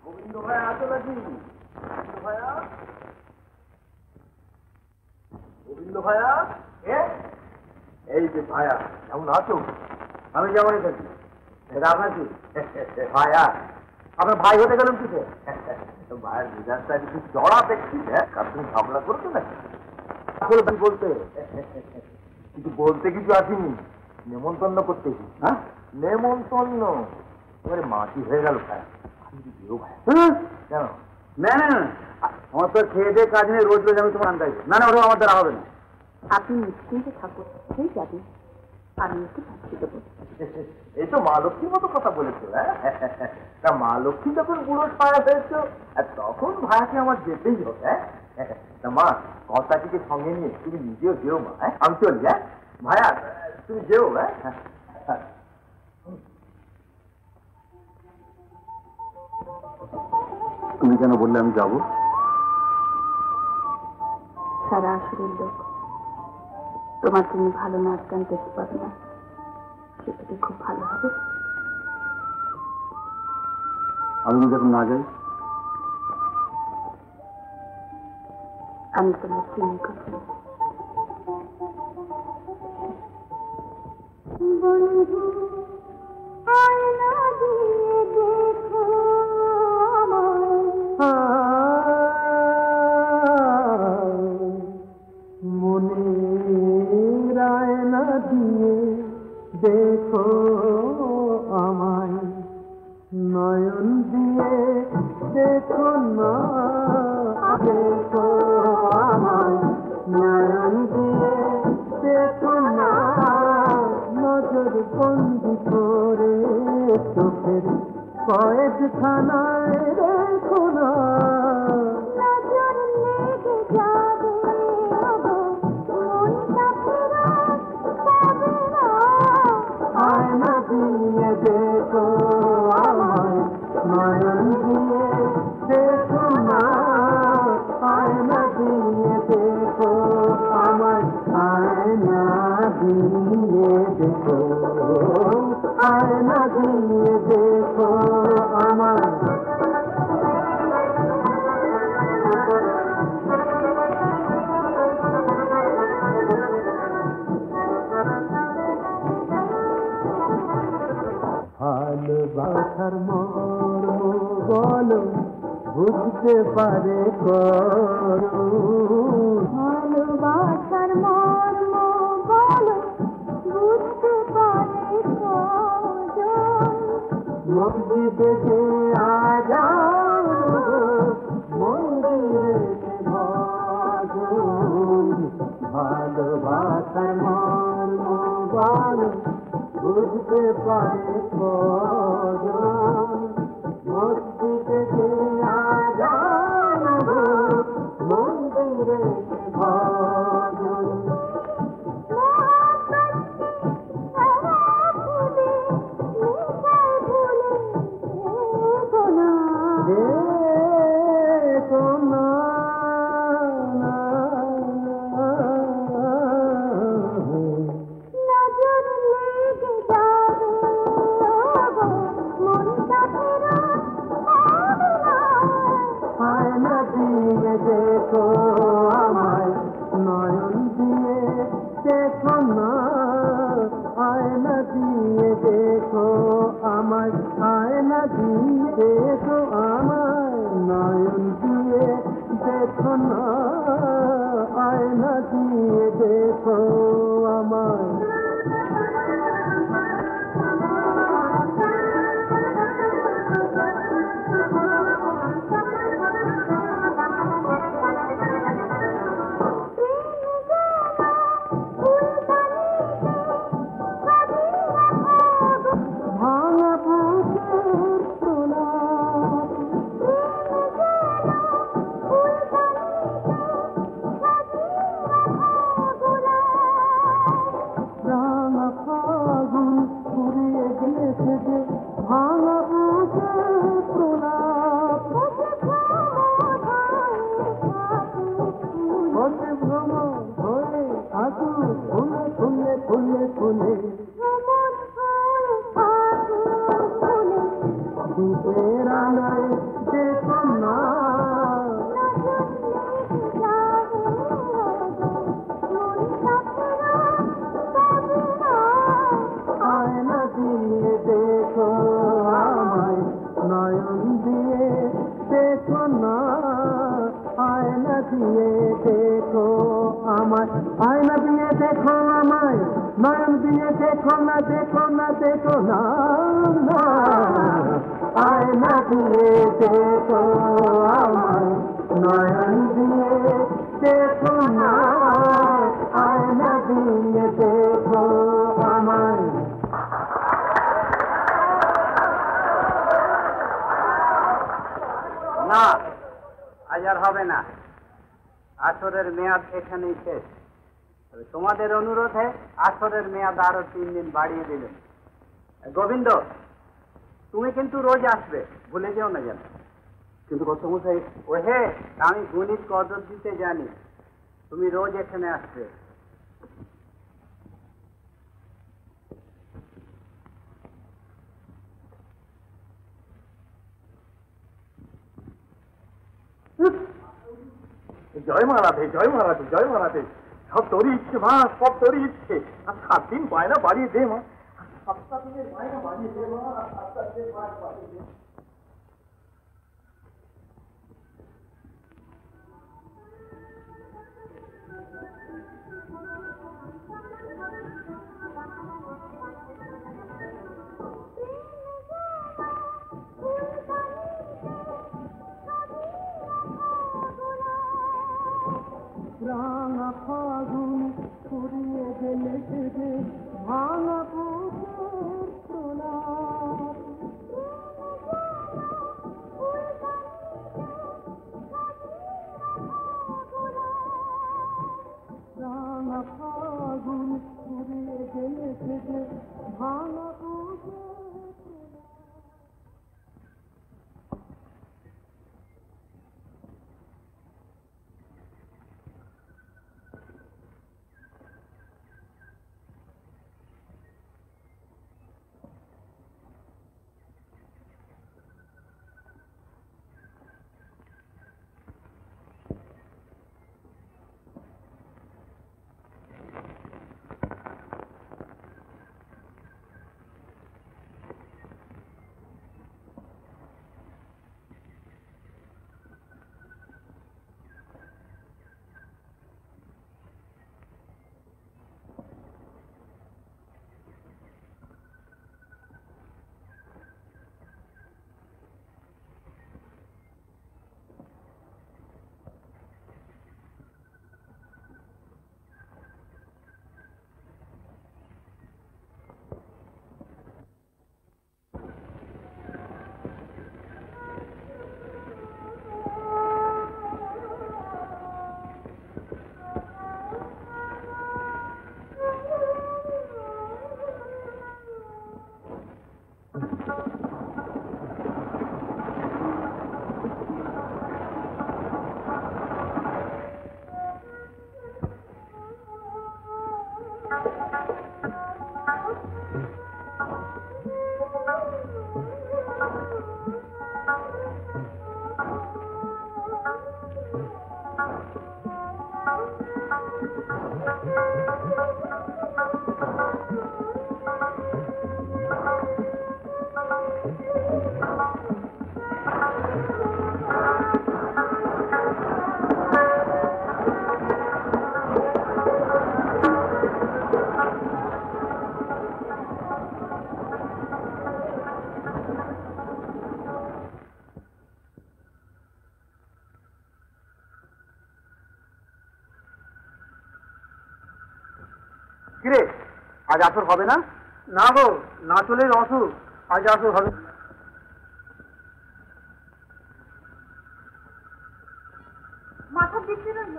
গোবিন্দ ভাইয়া আসো নাকি? গোবিন্দ ভাইয়া, গোবিন্দ ভাইয়া, এই যে ভাইয়া, কেমন আছো? আমি যেমনই থাকি। এটা আপনার কি ভাইয়া? আপনার ভাই হতে গেলাম কিসে? ভাইয়ের মেজাজটা কিছু জড়া দেখছি। তুমি ঝগড়া করছো নাকি? আসলে বলতে কিছু বলতে কিছু আসিনি, নেমন্তন্ন করতে এসেছি। হ্যাঁ, নেমন্তন্ন এবারে মাটি হয়ে গেল ভাইয়া। কেন? না না না, আমার তো খেয়ে দিয়ে কাজ নেই, রোজ রোজ আমি তোমার আনতে না না, ওটা আমার দ্বারা হবে না। আপনি নিশ্চিন্তে থাকুন, হয়ে যাবে। আমি একটু পাঠিয়ে দেবো। এই তো মা লক্ষ্মীর মতো কথা বলেছো। হ্যাঁ, তা মা লক্ষ্মী যখন বুড়ো পায়া হয়েছো তখন ভাইয়াকে আমার যেতেই হবে। হ্যাঁ, তা মা কথাটিকে সঙ্গে নিয়ে তুমি নিজেও যেও মা। হ্যাঁ, আমি চলি। হ্যাঁ ভাইয়া, তুমি যেও। হ্যাঁ, তুমি কেন বললে আমি যাবো? সারা আসরের লোক তোমার তুমি ভালো নাচ গান দেখতে পাবে না, সেটাতে খুব ভালো হবে। আমি যখন না যাই? আমি তোমার চিনি করছি। বন্ধু আয়না দিয়ে দেখো মনে রায়না দিয়ে দেখো আমায়, নয়ন দিয়ে দেখো না, দেখো আমায়, নয়ন দিয়ে দেখো না, নজর বন্দি করে চোখের কয়েকখানায় দেখো না। নজর লেগে যাবে, মনটা ফেরা পাবে না। আয়না দিয়ে দেখো আমায়, নয়ন দিয়ে দেখো না, আয়না দিয়ে দেখো আমায়, আয়না দিয়ে দেখো। ভালোবাসার মর্ম বলো বুঝতে পারে করো ভালোবাসার মর্ম বলো বুঝতে পারে কজন মসজিদে যে আজান মন্দিরে ভজন ভালোবাসার মর্ম বলো বুঝতে পারে কজন মসজিদে যে আজান মন্দিরে ভজন দেখো আমায় নয়ন দিয়ে দেখো না আয়না দিয়ে দেখো আমায় আয়না দিয়ে দেখো আমায় নয়ন দিয়ে দেখো না আয়না দিয়ে দেখো আমায় আয়না দিয়ে দেখো আমায় নয়ন দিয়ে দেখো না দেখো না দেখো না আয়না দিয়ে দেখো আমায় নয়ন দিয়ে দেখো না আয়না দিয়ে দেখো আমায় না, আজ আর হবে না। আসরের মেয়াদ এখানেই শেষ। তবে তোমাদের অনুরোধে আসরের মেয়াদ আরো 3 দিন বাড়িয়ে দিলেন। গোবিন্দ, তুমি কিন্তু রোজ আসবে, ভুলে যেও না যেন। কিন্তু কর্তামশাই, ওহে, আমি গণিত কদর দিতে জানি, তুমি রোজ এখানে আসবে। জয় মহারাধে, জয় মহারাধে, জয় মহারাধে। সব তোরই ইচ্ছে মা, সব তোরই ইচ্ছে। আর 7 দিন বায়না বাড়িয়ে দে মা, 7টা দিনের বায়না বাড়িয়ে দে মা, 7টা দিনের বায়না বাড়িয়ে দে। রাঙা ফাগুন ফুরিয়ে গেলে যে ভাঙা বুকের প্রলাপ রাঙা ফাগুন ফুরিয়ে গেলে যে ভাঙা বুকের কিরে, আজ আসর হবে না? না গো, না চলে অসুখ, আজ আসুক হবে। মাথা দিতে রইল,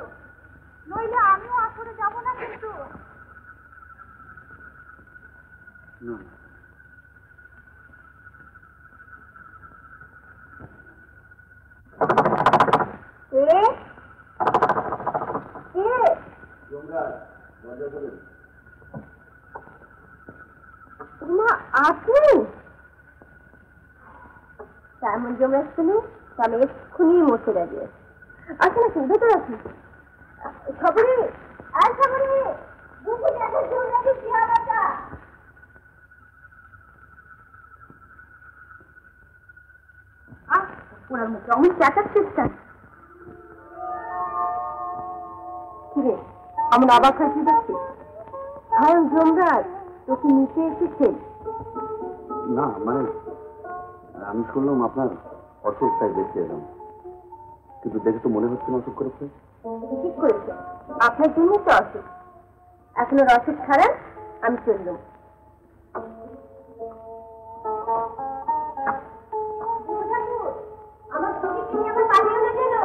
নইলে আমিও আসরে যাব না কিন্তু। আপনি তেমন জমে আসছেন, আমি এক্ষুনি মরতে দাঁড়িয়ে আছি না, শুনতে তো আছি। সবরি আর সবরি ওনার মুখে অনেক চেঁচাচ্ছিস কেন? কিরে, আমার অবাক হয়ে কি দেখছি? স্বয়ং যমরাজ তোকে নিতে এসেছেন? না মানে আমি শুনলাম আপনার অসুখ, তাই দেখে এলাম, কিন্তু দেখে তো মনে হচ্ছে না অসুখ করেছে। ঠিক করেছে, আপনার জন্যই তো অসুখ। এখন ওর অসুখ ছাড়া আমি চললাম। আমার ছবি কিনে আমার পাঠিয়ে দিল।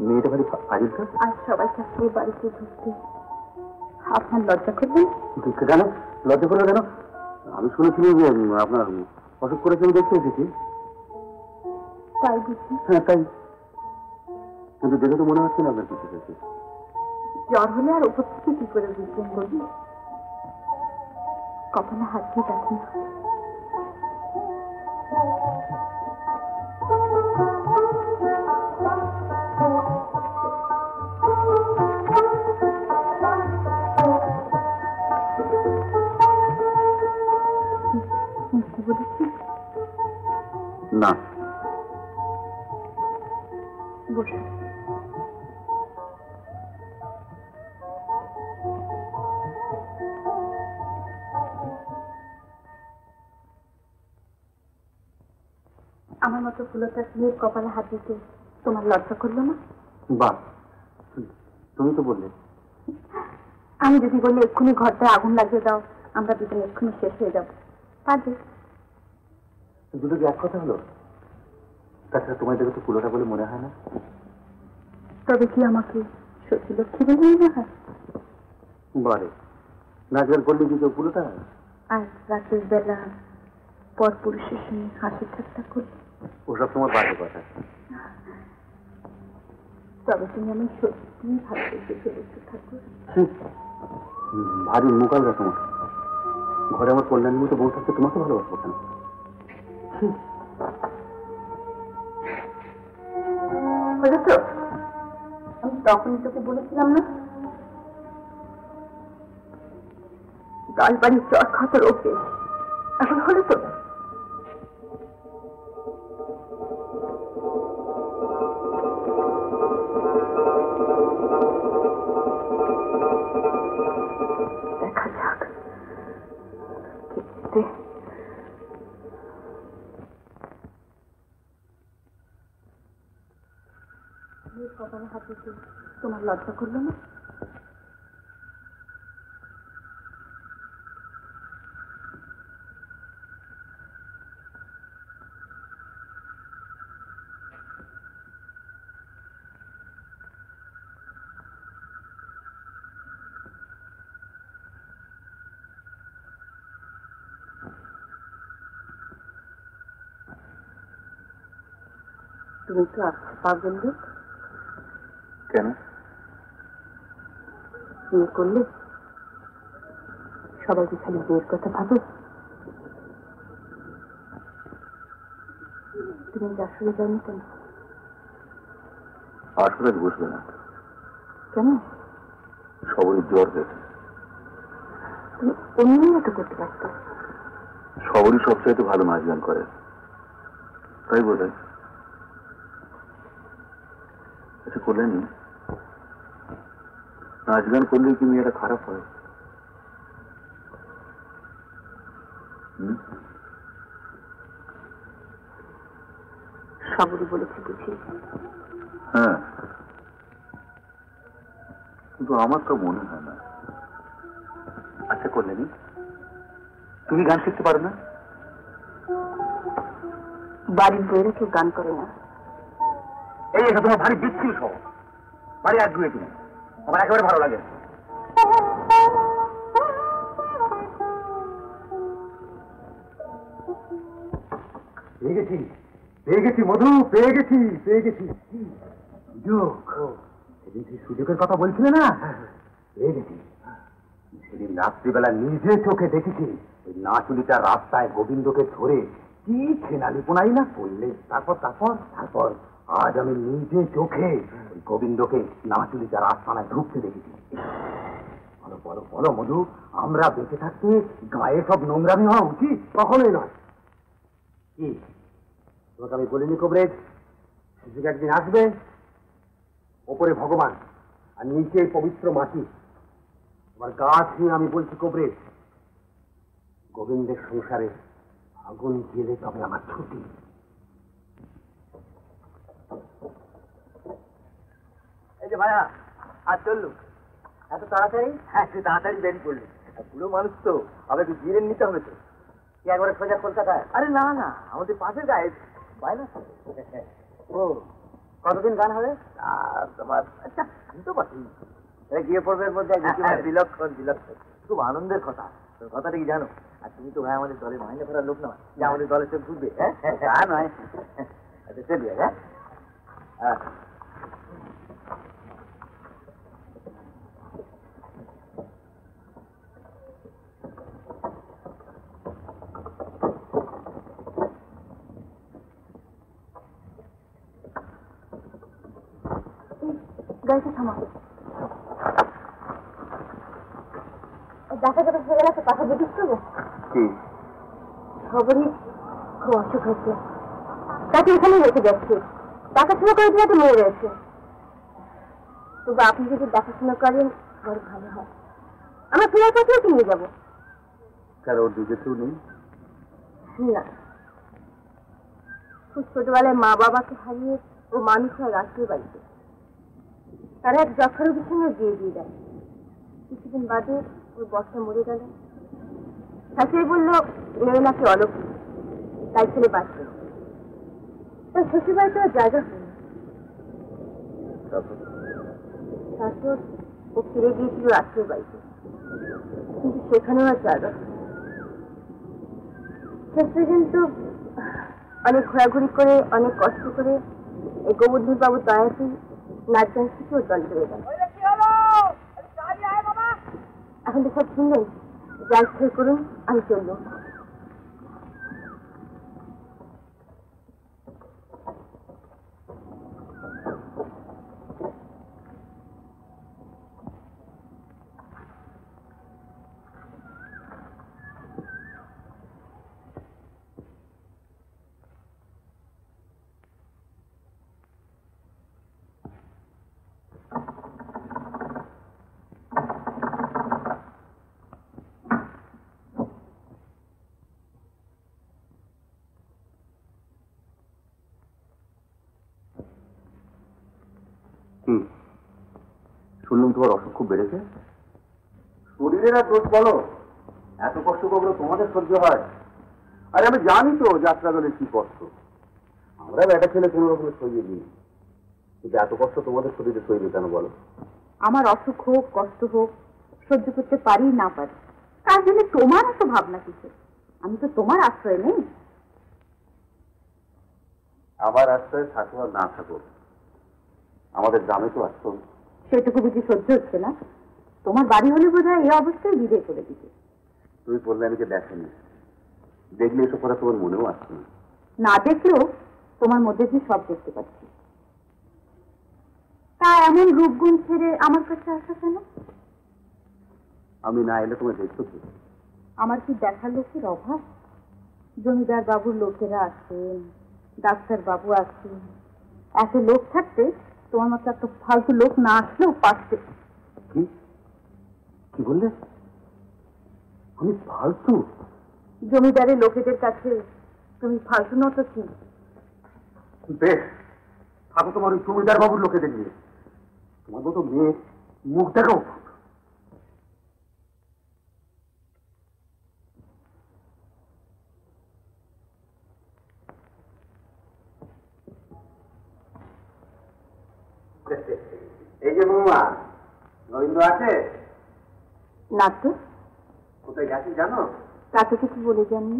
মেয়েটা ভারী ফাজিল তো। আজ সবাই থাকতে বাড়িতে ঢুকতে আপনার লজ্জা করবেন? কেন লজ্জা করলো কেন? আমি শুনেছিলাম যে আপনার অসুখ করেছে, আমি দেখতে এসেছি। তাই বুঝি? হ্যাঁ তাই, কিন্তু দেখে তো মনে হচ্ছে না আপনার কিছু হয়েছে। জ্বর হলে আর উপর থেকে কি করে বুঝবেন বলুন? কখনো হাত দিয়ে দেখুন। বলেছি না, বসুন। আমার মতো ফুলতার মেয়ের কপালে হাত দিতে তোমার লজ্জা করলো না? বাহ, তুমি তো বললে। আমি যদি বলি এক্ষুনি ঘরটায় আগুন লাগিয়ে দাও, আমরা দুজন এক্ষুনি শেষ হয়ে যাবো, পারবে? দুটো কি এক কথা হলো? তাছাড়া তোমার দেখে তো কুলোটা বলে মনে হয় না। তবে কি আমাকে সত্যি লক্ষ্মী বলে মনে হয়? বারে নাচগান করলে কি কেউ কুলোটা হয়? আর রাতের বেলা পর পুরুষের সঙ্গে হাসি ঠাট্টা করলে ওসব তোমার বাজে কথা। তবে তুমি আমি সত্যি ভালোবেসে ফেলেছো ঠাকুর। ভারী মোকাবিলা তোমার। ঘরে আমার কল্যাণী মতো বউ থাকতে তোমাকে ভালোবাসবো কেন? বুঝেছো, আমি তখনই তোকে বলেছিলাম না, গাল বাড়ির চট খাতার ওকে এখন হলে তো। দেখা যাক কপালে হাত দিতে তোমার লজ্জা করলো না? তুমি তো আছো। পাগল লোক। কেন? বিয়ে করলে সবাই কি খালি বিয়ের কথা ভাবো? তুমি আসলে যাও না কেন? আসলে বসবে না। কেন? সবারই জ্বর হয়েছে। তুমি অন্য মতো করতে পারতো। সবারই সবচাইতে ভালো নাচ গান করে, তাই বোধ হয়। আচ্ছা, করলেন নাচ গান করলে কি মেয়েটা খারাপ হয়? সবরই বলেছি বুঝি। হ্যাঁ, কিন্তু আমার তো মনে হয় না। আচ্ছা, করলেনি তুমি গান শিখতে পারো না? বাড়ির বইরে কেউ গান করে না। এই এটা তোমার ভারী বিচ্ছিন্ন স্বভাব, ভারী আগ্রহী তুমি, আমার একেবারে ভালো লাগে। পেয়ে গেছি, পেয়ে গেছি মধু, পেয়ে গেছি, পেয়ে গেছি। সুযোগ, সেদিন সেই সুযোগের কথা বলছিলে না? পেয়ে গেছি। সেদিন রাত্রিবেলা নিজে চোখে দেখেছি ওই নাচুলিটা রাস্তায় গোবিন্দকে ধরে কি ছেনালিপোনাই না করলে। তারপর তারপর তারপর আজ আমি নিজে চোখে ওই গোবিন্দকে নাচুলিটার আস্তানায় ঢুকতে দেখেছি। বলো বলো বলো মধু, আমরা বেঁচে থাকতে গায়ে সব নোংরামি হওয়া উচিত? কখনোই নয়। কি তোমাকে আমি বলিনি কবরেজ, সুযোগ একদিন আসবে, ওপরে ভগবান আর নিচে পবিত্র মাটি। তোমার গা ছুঁয়ে আমি বলছি কবরেজ, গোবিন্দের সংসারে আগুন জেলে তবে আমার ছুটি। এই যে ভাইয়া, আর চললু এত তাড়াতাড়ি? হ্যাঁ, সে তাড়াতাড়ি দেরি করলি। পুরো মানুষ তো, আবার একটু জিরে নিতে হবে তো। কি একবারে সোজা কলকাতায়? আরে না না, আমাদের পাশের গায়ে বাইনা। ও, কতদিন গান হবে? তোমার আচ্ছা, তো পাচ্ছি গিয়ে পড়বে এর মধ্যে বিলক্ষণ বিলক্ষণ, খুব আনন্দের কথা। তোর কথাটা কি জানো? আর তুমি তো ভাই আমাদের দলের মাইনে করার লোক নয় যে আমাদের দলের সব ঘুরবে। হ্যাঁ, তা নয়। আচ্ছা, চলি। হ্যাঁ, হ্যাঁ। গাড়িটা থামাও। দেখা যাবে হয়ে গেলে একটা কথা জিজ্ঞেস করবো। কি? খবরই খুব অসুখ হয়েছে, তাকে এখানেই রেখে যাচ্ছে। দেখাশোনা করে দিয়ে একটা মেয়ে রয়েছে, তবু আপনি যদি দেখাশোনা করেন বড় ভালো হয়। আমার ফেরার পথেও কিনে যাবো। কার ওর দিকে কেউ নেই? না, খুব ছোটবেলায় মা বাবাকে হারিয়ে ও মানুষ হয় রাষ্ট্রীয় বাড়িতে। তারা এক যক্ষা রোগীর সঙ্গে বিয়ে দিয়ে দেয়। কিছুদিন বাদে ওর বসটা মরে গেল। শাশুড়ি বলল মেয়ে নাকি অলৌকিক, তাই ছেলে বাঁচল। তার শ্বশুর বাড়িতে আর জায়গা হয়নি। তারপর ও ফিরে গিয়েছিল রাষ্ট্রীয় বাড়িতে, কিন্তু সেখানেও আর জায়গা হয়নি। শেষ পর্যন্ত অনেক ঘোরাঘুরি করে, অনেক কষ্ট করে এই গোবর্ধন বাবুর দয়াতেই নাচ গান শিখে ওর দল হয়ে গেল। এখন তো সব শুনলেন, যা ইচ্ছে করুন, আমি চলবো। শুনলাম তোমার অসুখ খুব বেড়েছে। শরীরের আর দোষ বলো, এত কষ্ট করবো তোমাদের সহ্য হয়? আরে আমি জানি তো যাত্রা দলের কি কষ্ট। আমরা একটা ছেলে কোনো রকমের সইয়ে দিই, কিন্তু এত কষ্ট তোমাদের শরীরে সইবে কেন বলো? আমার অসুখ হোক, কষ্ট হোক, সহ্য করতে পারি না পারি, তার জন্য তোমার এত ভাবনা কিছু? আমি তো তোমার আশ্রয় নেই। আমার আশ্রয় থাকো আর না থাকো, আমাদের গ্রামে তো আসতো। সেটুকু বুঝি সহ্য হচ্ছে না? তোমার বাড়ি হলে বোধ হয় এই অবস্থায় বিদায় করে দিতে। তুমি বললে আমি যে দেখেনি, দেখলে এসব কথা তোমার মনেও আসছে না। না দেখলেও তোমার মধ্যে দিয়ে সব দেখতে পাচ্ছি। তা এমন রূপগুণ ছেড়ে আমার কাছে আসা কেন? আমি না এলে তোমার দেখতো কি? আমার কি দেখার লোকের অভাব? জমিদার বাবুর লোকেরা আছেন, ডাক্তার বাবু আছেন, এত লোক থাকতে তোমার মতো একটা ফালতু লোক না আসলেও পারতে। কি কি বললে? আমি ফালতু? জমিদারের লোকেদের কাছে তুমি ফালতু নত কি? বেশ, থাকো তোমার ওই জমিদার বাবুর লোকে দেখবে। তোমার মতো মেয়ে মুখ দেখাও। এই যে বৌমা, গোবিন্দ আছে? না তো, কোথায় গেছি জানো? তা তো কিছু বলে যাননি।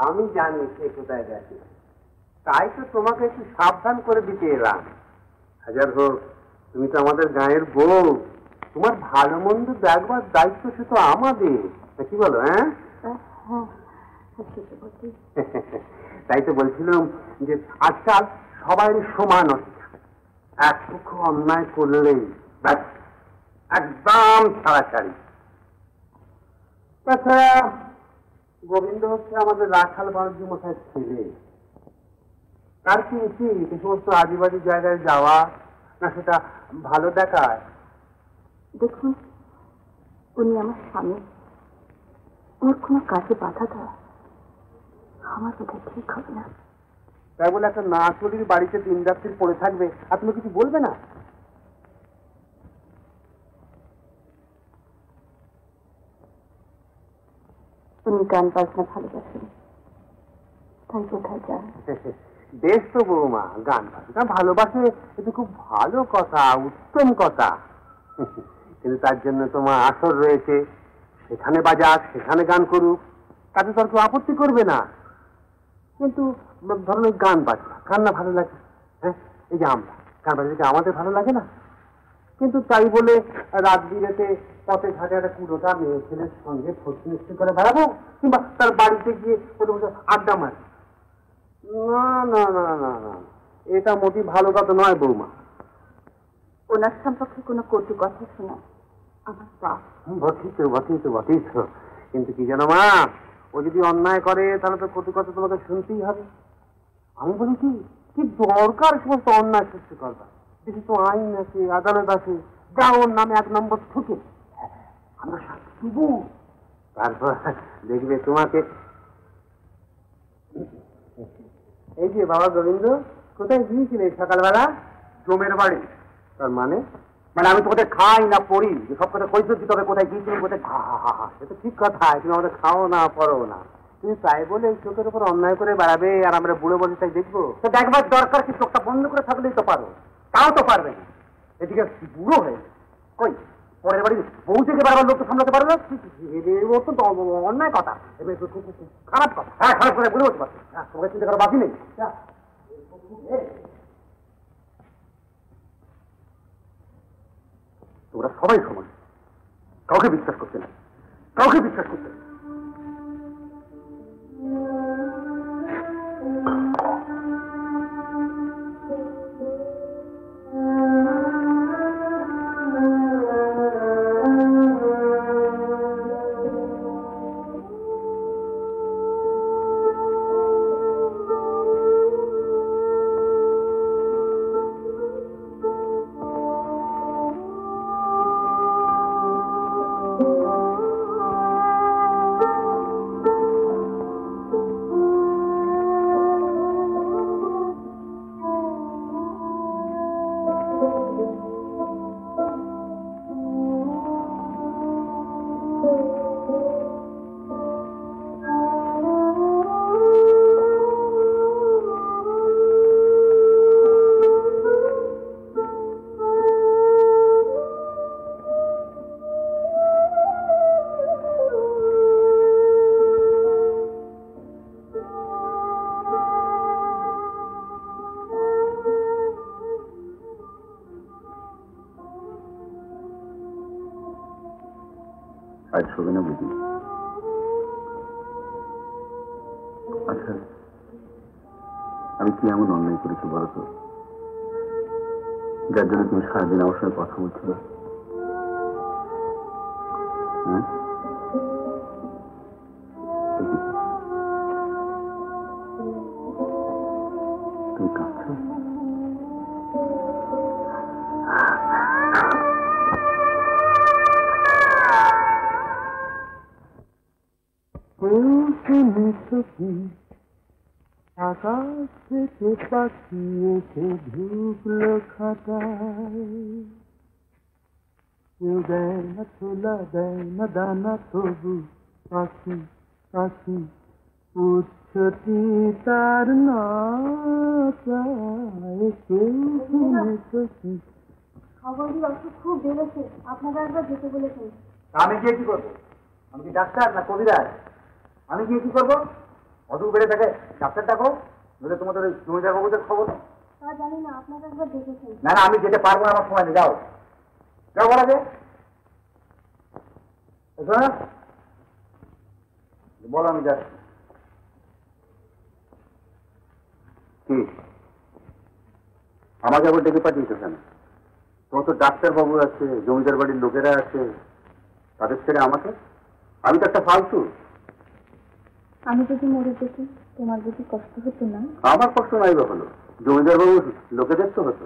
আমি জানি সে কোথায় গেছে, তাই তো তোমাকে একটু সাবধান করে দিতে এলাম। হাজার হোক, তুমি তো আমাদের গায়ের বউ, তোমার ভালো মন্দ দেখবার দায়িত্ব শুধু আমাদের, কি বলো? হ্যাঁ, হ্যাঁ, সেটা বলতে। তাই তো বলছিলাম যে আজকাল সবাই সমান অধিকার, এক পক্ষ অন্যায় করলেই ব্যাস একদম ছাড়াছাড়ি। তাছাড়া গোবিন্দ হচ্ছে আমাদের রাখাল বাণিজ্য মশাইয়ের ছেলে, তার কি উচিত এই সমস্ত আদিবাদী জায়গায় যাওয়া, না সেটা ভালো দেখায়? দেখুন, উনি আমার স্বামী, ওর কোনো কাজে বাধা দেওয়া আমার বোধহয় ঠিক হবে না। তাই বলে একটা না চলির বাড়িতে দিন রাত্রি পড়ে থাকবে আর তুমি কিছু বলবে না? উনি গান বাজনা ভালোবাসেন, তাই কোথায় যান? বেশ তো বৌমা, গান বাজনা ভালোবাসে, এটা খুব ভালো কথা, উত্তম কথা। কিন্তু তার জন্য তোমার আসর রয়েছে, সেখানে বাজাক, সেখানে গান করুক, তাতে তোর কেউ আপত্তি করবে না। কিন্তু ধরুন ওই গান বাজনা, কার না ভালো লাগে? হ্যাঁ, এই যে আমরা গান বাজনা আমাদের ভালো লাগে না, কিন্তু তাই বলে রাত বিরেতে পথে ঘাটে একটা কুড়োটা মেয়ে ছেলের সঙ্গে ফটি মিষ্টি করে বেড়াবো, কিংবা তার বাড়িতে গিয়ে আড্ডা মারি? না না না না না, এটা মোটেই ভালো কথা নয় বৌমা। ওনার সম্পর্কে কোনো কটু কথা শোনা আমার পাপ। বটেই তো, বটেই তো, বটেই তো, কিন্তু কি জানো মা, ও যদি অন্যায় করে তাহলে তো কটু কথা তোমাকে শুনতেই হবে। আমি বলি কি, কি দরকার সমস্ত অন্যায় সৃষ্টি করবার? দেখি তো আইন আছে, আদালত আছে, যা ওর নামে 1 নম্বর ঠুকে আমরা শাস্তি দেবো। তারপর দেখবে তোমাকে। এই যে বাবা গোবিন্দ, কোথায় গিয়েছিলে সকালবেলা? জমের বাড়ি। তার মানে? মানে আমি তোমাদের খাই না পড়ি, সব কথা কইছো কি? তবে কোথায় গিয়েছিলে? কোথায়? সে তো ঠিক কথা, তুমি আমাদের খাও না পড়ো না, তুমি তাই বলে এই চোখের উপর অন্যায় করে বেড়াবে আর আমরা বুড়ো বসে তাই দেখবো? তো দেখবার দরকার কি? চোখটা বন্ধ করে থাকলেই তো পারো, তাও তো পারবে না। এদিকে বুড়ো হয়ে কই পরের বাড়ি বউ থেকে বারবার লোক তো সামলাতে পারবে না? অত্যন্ত অন্যায় কথা, খারাপ কথা। হ্যাঁ, খারাপ করে বুঝে বলতে পারছো, তোমাকে চিন্তা করার বাকি নেই। তোমরা সবাই সমান, কাউকে বিশ্বাস করতে না, কাউকে বিশ্বাস করতে না। আজ শোবে না বুঝি? আচ্ছা, আমি কি এমন অন্যায় করেছি বলতো, যার জন্য তুমি সারাদিন আমার সঙ্গে কথা বলছো না? তুমি কাঁদছো? আকাশ থেকে পাখি এসে ঢুকলো খাতায়, কেউ দেয় না ছোলা, দেয় না দানা, তবু পাখি পাখি উচ্ছতি তার নাচায়, কেউ শুনেছো কি? খবরটির অসুখ খুব বেড়েছে, আপনারা একবার যেতে বলেছেন। আমি গিয়ে কি করবো? আমি কি ডাক্তার না কবিরাজ? আমি গিয়ে কি করবো? অসুখ বেড়ে থাকে ডাক্তার ডাকো, নইলে তোমাদের ওই জমিদার বাবুদের খবর। তা জানি না, আপনারা একবার দেখেছেন। না না, আমি যেতে পারবো না, আমার সময় নেই। যাও যাও, বলা যে বলো, আমি যাচ্ছি। কি আমাকে আবার ডেকে পাঠিয়েছো কেন? তোমার তো ডাক্তার বাবু আছে, জমিদার বাড়ির লোকেরা আছে, তাদের ছেড়ে আমাকে? আমি তো একটা ফালতু। আমি যদি মরে যেতে তোমার যদি কষ্ট হতো না? আমার কষ্ট নাই বা হলো, জমিদার বাবু লোকেদের তো হতো।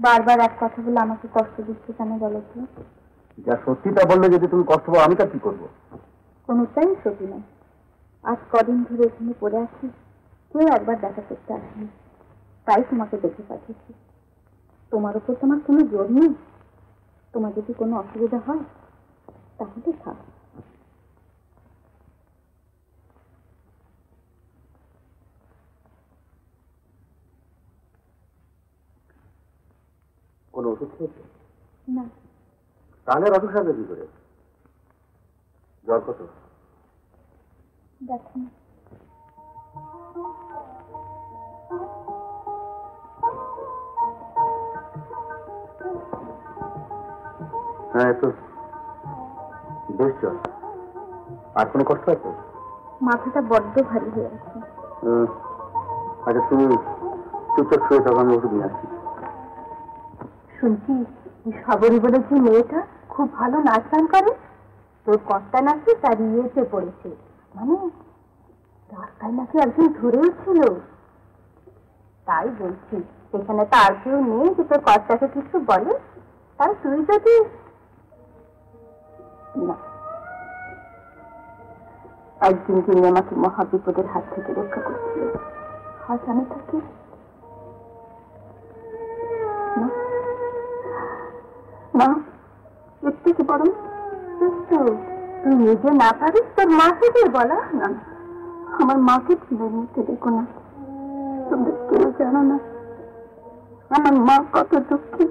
বারবার এক কথা বলে আমাকে কষ্ট দিচ্ছে কেন বলো তো? যা সত্যি তা বললে যদি তুমি কষ্ট পাও, আমি তা কি করবো? কোনোটাই সত্যি নয়। আজ কদিন ধরে এখানে পড়ে আছি, কেউ একবার দেখা করতে আসেনি, তাই তোমাকে দেখে পাঠিয়েছি। তোমার উপর তোমার কোনো জোর নেই, তোমার যদি কোনো অসুবিধা হয় তাহলে থাক। কোনো ওষুধ খেয়েছে? না। তাহলে অসুখ সারবে কি করে? জ্বর কত? দেখুন, হ্যাঁ, তো বেশ জ্বর। আর কোনো কষ্ট আছে? মাথাটা বড্ড ভারী হয়ে আছে। আচ্ছা, তুমি চুপচাপ শুয়ে থাকো, আমি ওষুধ নিয়ে আসছি। শুনছি সাগরী বলে যে মেয়েটা খুব ভালো নাচ গান করে, তোর কর্তা নাকি তার ইয়েতে পড়েছে, মানে রাস্তায় নাকি একদিন ধরেও ছিল। তাই বলছি, সেখানে তো আর কেউ নেই যে তোর কর্তাকে কিছু বলে, তাই তুই যদি না, একদিন তিনি আমাকে মহাবিপদের হাত থেকে রক্ষা করেছিল, আজ আমি তাকে না, এর থেকে বরং তুই নিজে না পারিস তোর মাকে দিয়ে বলা। না, আমার মাকে ছেলের মুখে দেখো না, তোমরা কেউ জানো না আমার মা কত দুঃখী।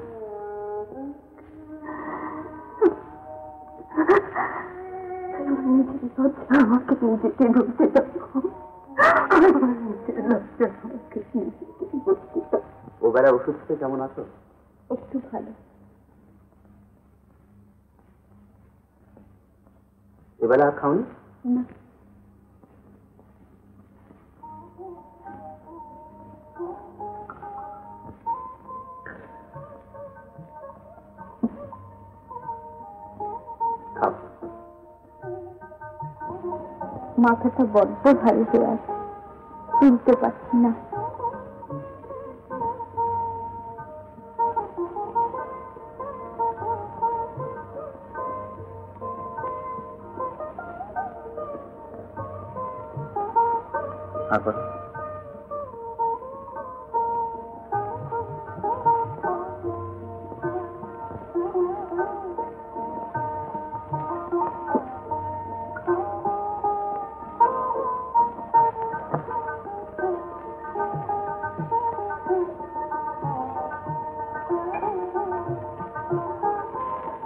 আমাকে নিজেকে ঢুকতে ও বেড়া ওষুধ খেয়ে কেমন আছো? একটু ভালো। এবেলা আর খাওনি? না, খাও। মাথাটা বড্ড ভারী হয়ে আছে, তুলতে পারছি না। আবার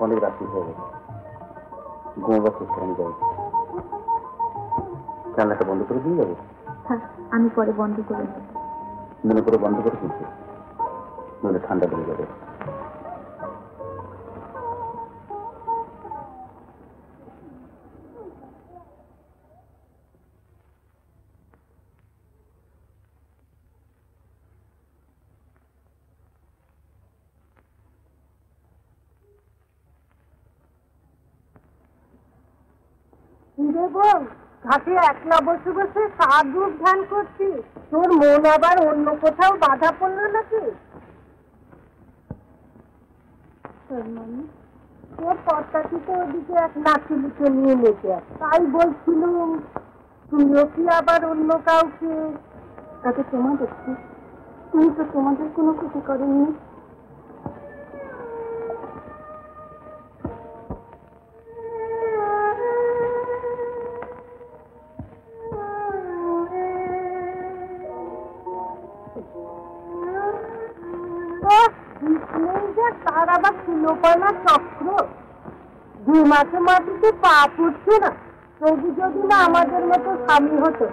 অনেক রাত্রি হয়ে গেছে, ঘুমাবার চেষ্টা আমি যাই। জানলাটা বন্ধ করে দিয়ে যাবো? হ্যাঁ, আমি পরে বন্ধ করে নেব। মনে করে বন্ধ করে দিচ্ছি, নইলে ঠান্ডা লেগে যাবে। কিরে বউ, ঘাটে একলা বসে বসে সাধুর ধ্যান করছিস? তোর মন আবার অন্য কোথাও বাধা পড়লো নাকি? তোর কর্তাকে তো ওদিকে এক নাচুলিকে নিয়ে লেগে আছে, তাই বলছিলুম তুইও কি আবার অন্য কাউকে? তাকে তোমার দেখছি, তুমি তো তোমাদের কোনো ক্ষতি করেননি। তার আবার সুলোপনা চক্র, দু মাসে মাটিতে পা পড়ছে না। তবু যদি না আমাদের মতো স্বামী হতো,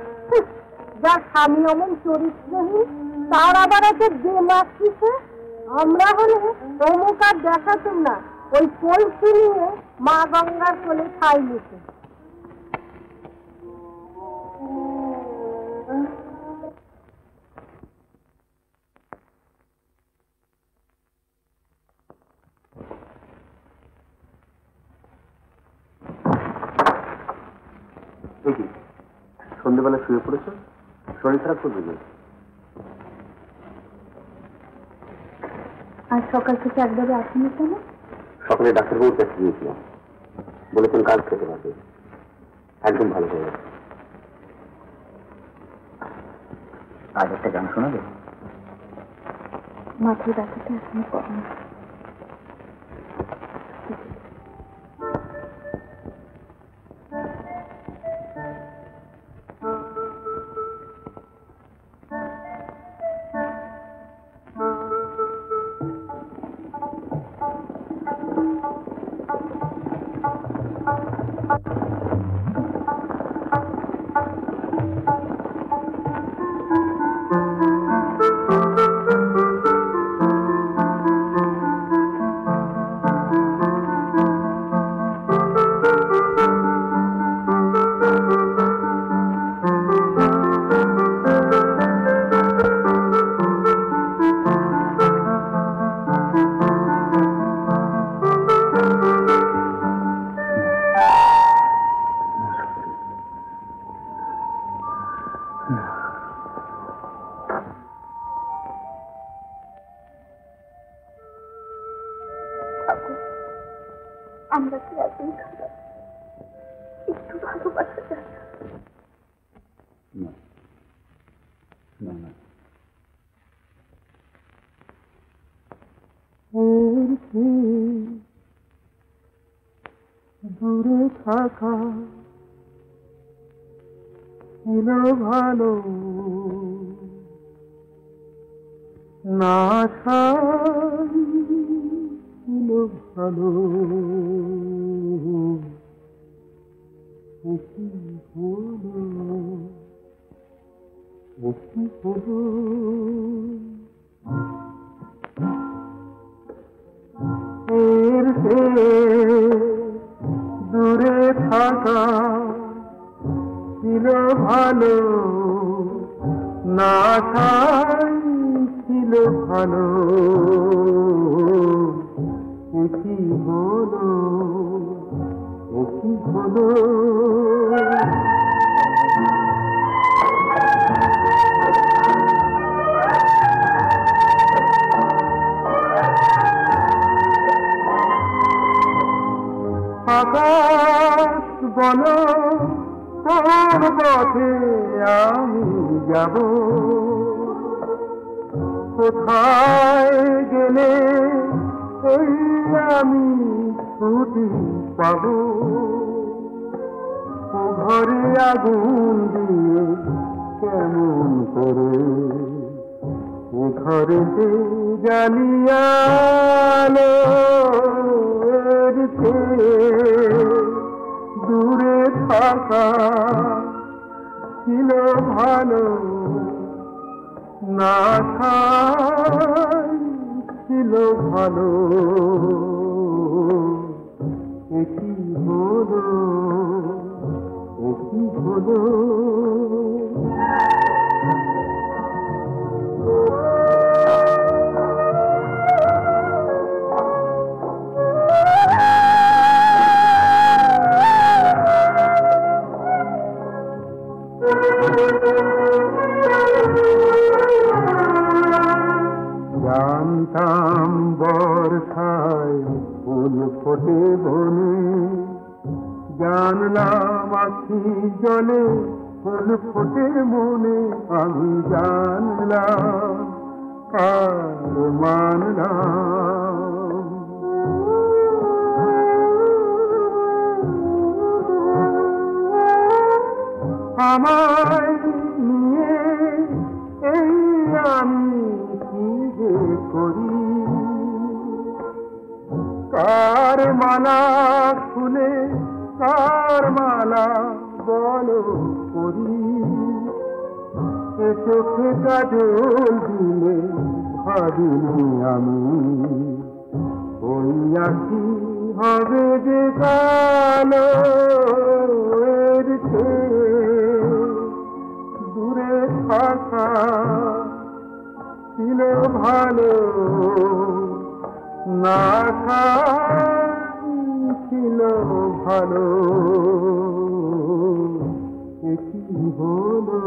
যার স্বামী অমন চরিত্রহীন, তার আবার আছে যে মাস কিসে। আমরা হলে অমুক আর দেখাতুম না, ওই কলসি নিয়ে মা গঙ্গার কোলে খাই নিতে। সন্ধ্যেবেলা শুয়ে পড়েছ, শরীর খারাপ করবে না? আর সকাল থেকে একবারে আসেনি কেন? সকালে ডাক্তারবাবুর কাছে গিয়েছিলাম, বলেছেন কাজ খেতে পারবে, একদম ভালো হয়ে গেছে। আজ একটা গান শোনাবে? মাথায় ব্যথাটা এখনো কম। আমরা কি এতই খারাপ? একটু ভালোবাসা যায় না? না। দূরে থাকা ছিল ভালো, না ছিল ভালো। কি হলো, কি হলো? দূরে থাকা ছিল ভালো, না ছিল ভালো। কি হলো, কি হলো? আকাশ বলো কোন পথে আমি যাব, কোথায় গেলে ওই আমি ছুটি পাব। ঘরে আগুন দিয়ে কেমন করে ঘরে জ্বালিয়ালো, দূরে থাকা ছিল ভালো, না ছিল ভালো। কি হলো, কি হলো? জানতাম বর্ষায় ফুল ফোটে বনে, জানলাম আখি জলে ফুল ফোটে মনে, আমি জানলাম আর মানলাম। আমায় নিয়ে এই আমি কি যে করি, কার মালা খুলে কার মালা বলো করি, এ চোখে কাজল দিলে ভাবিনি আমি ওই আঁকি হবে যে কালো এর চেয়ে দূরে থাকা ছিল ভালো, না ছিল ভালো। একই হলো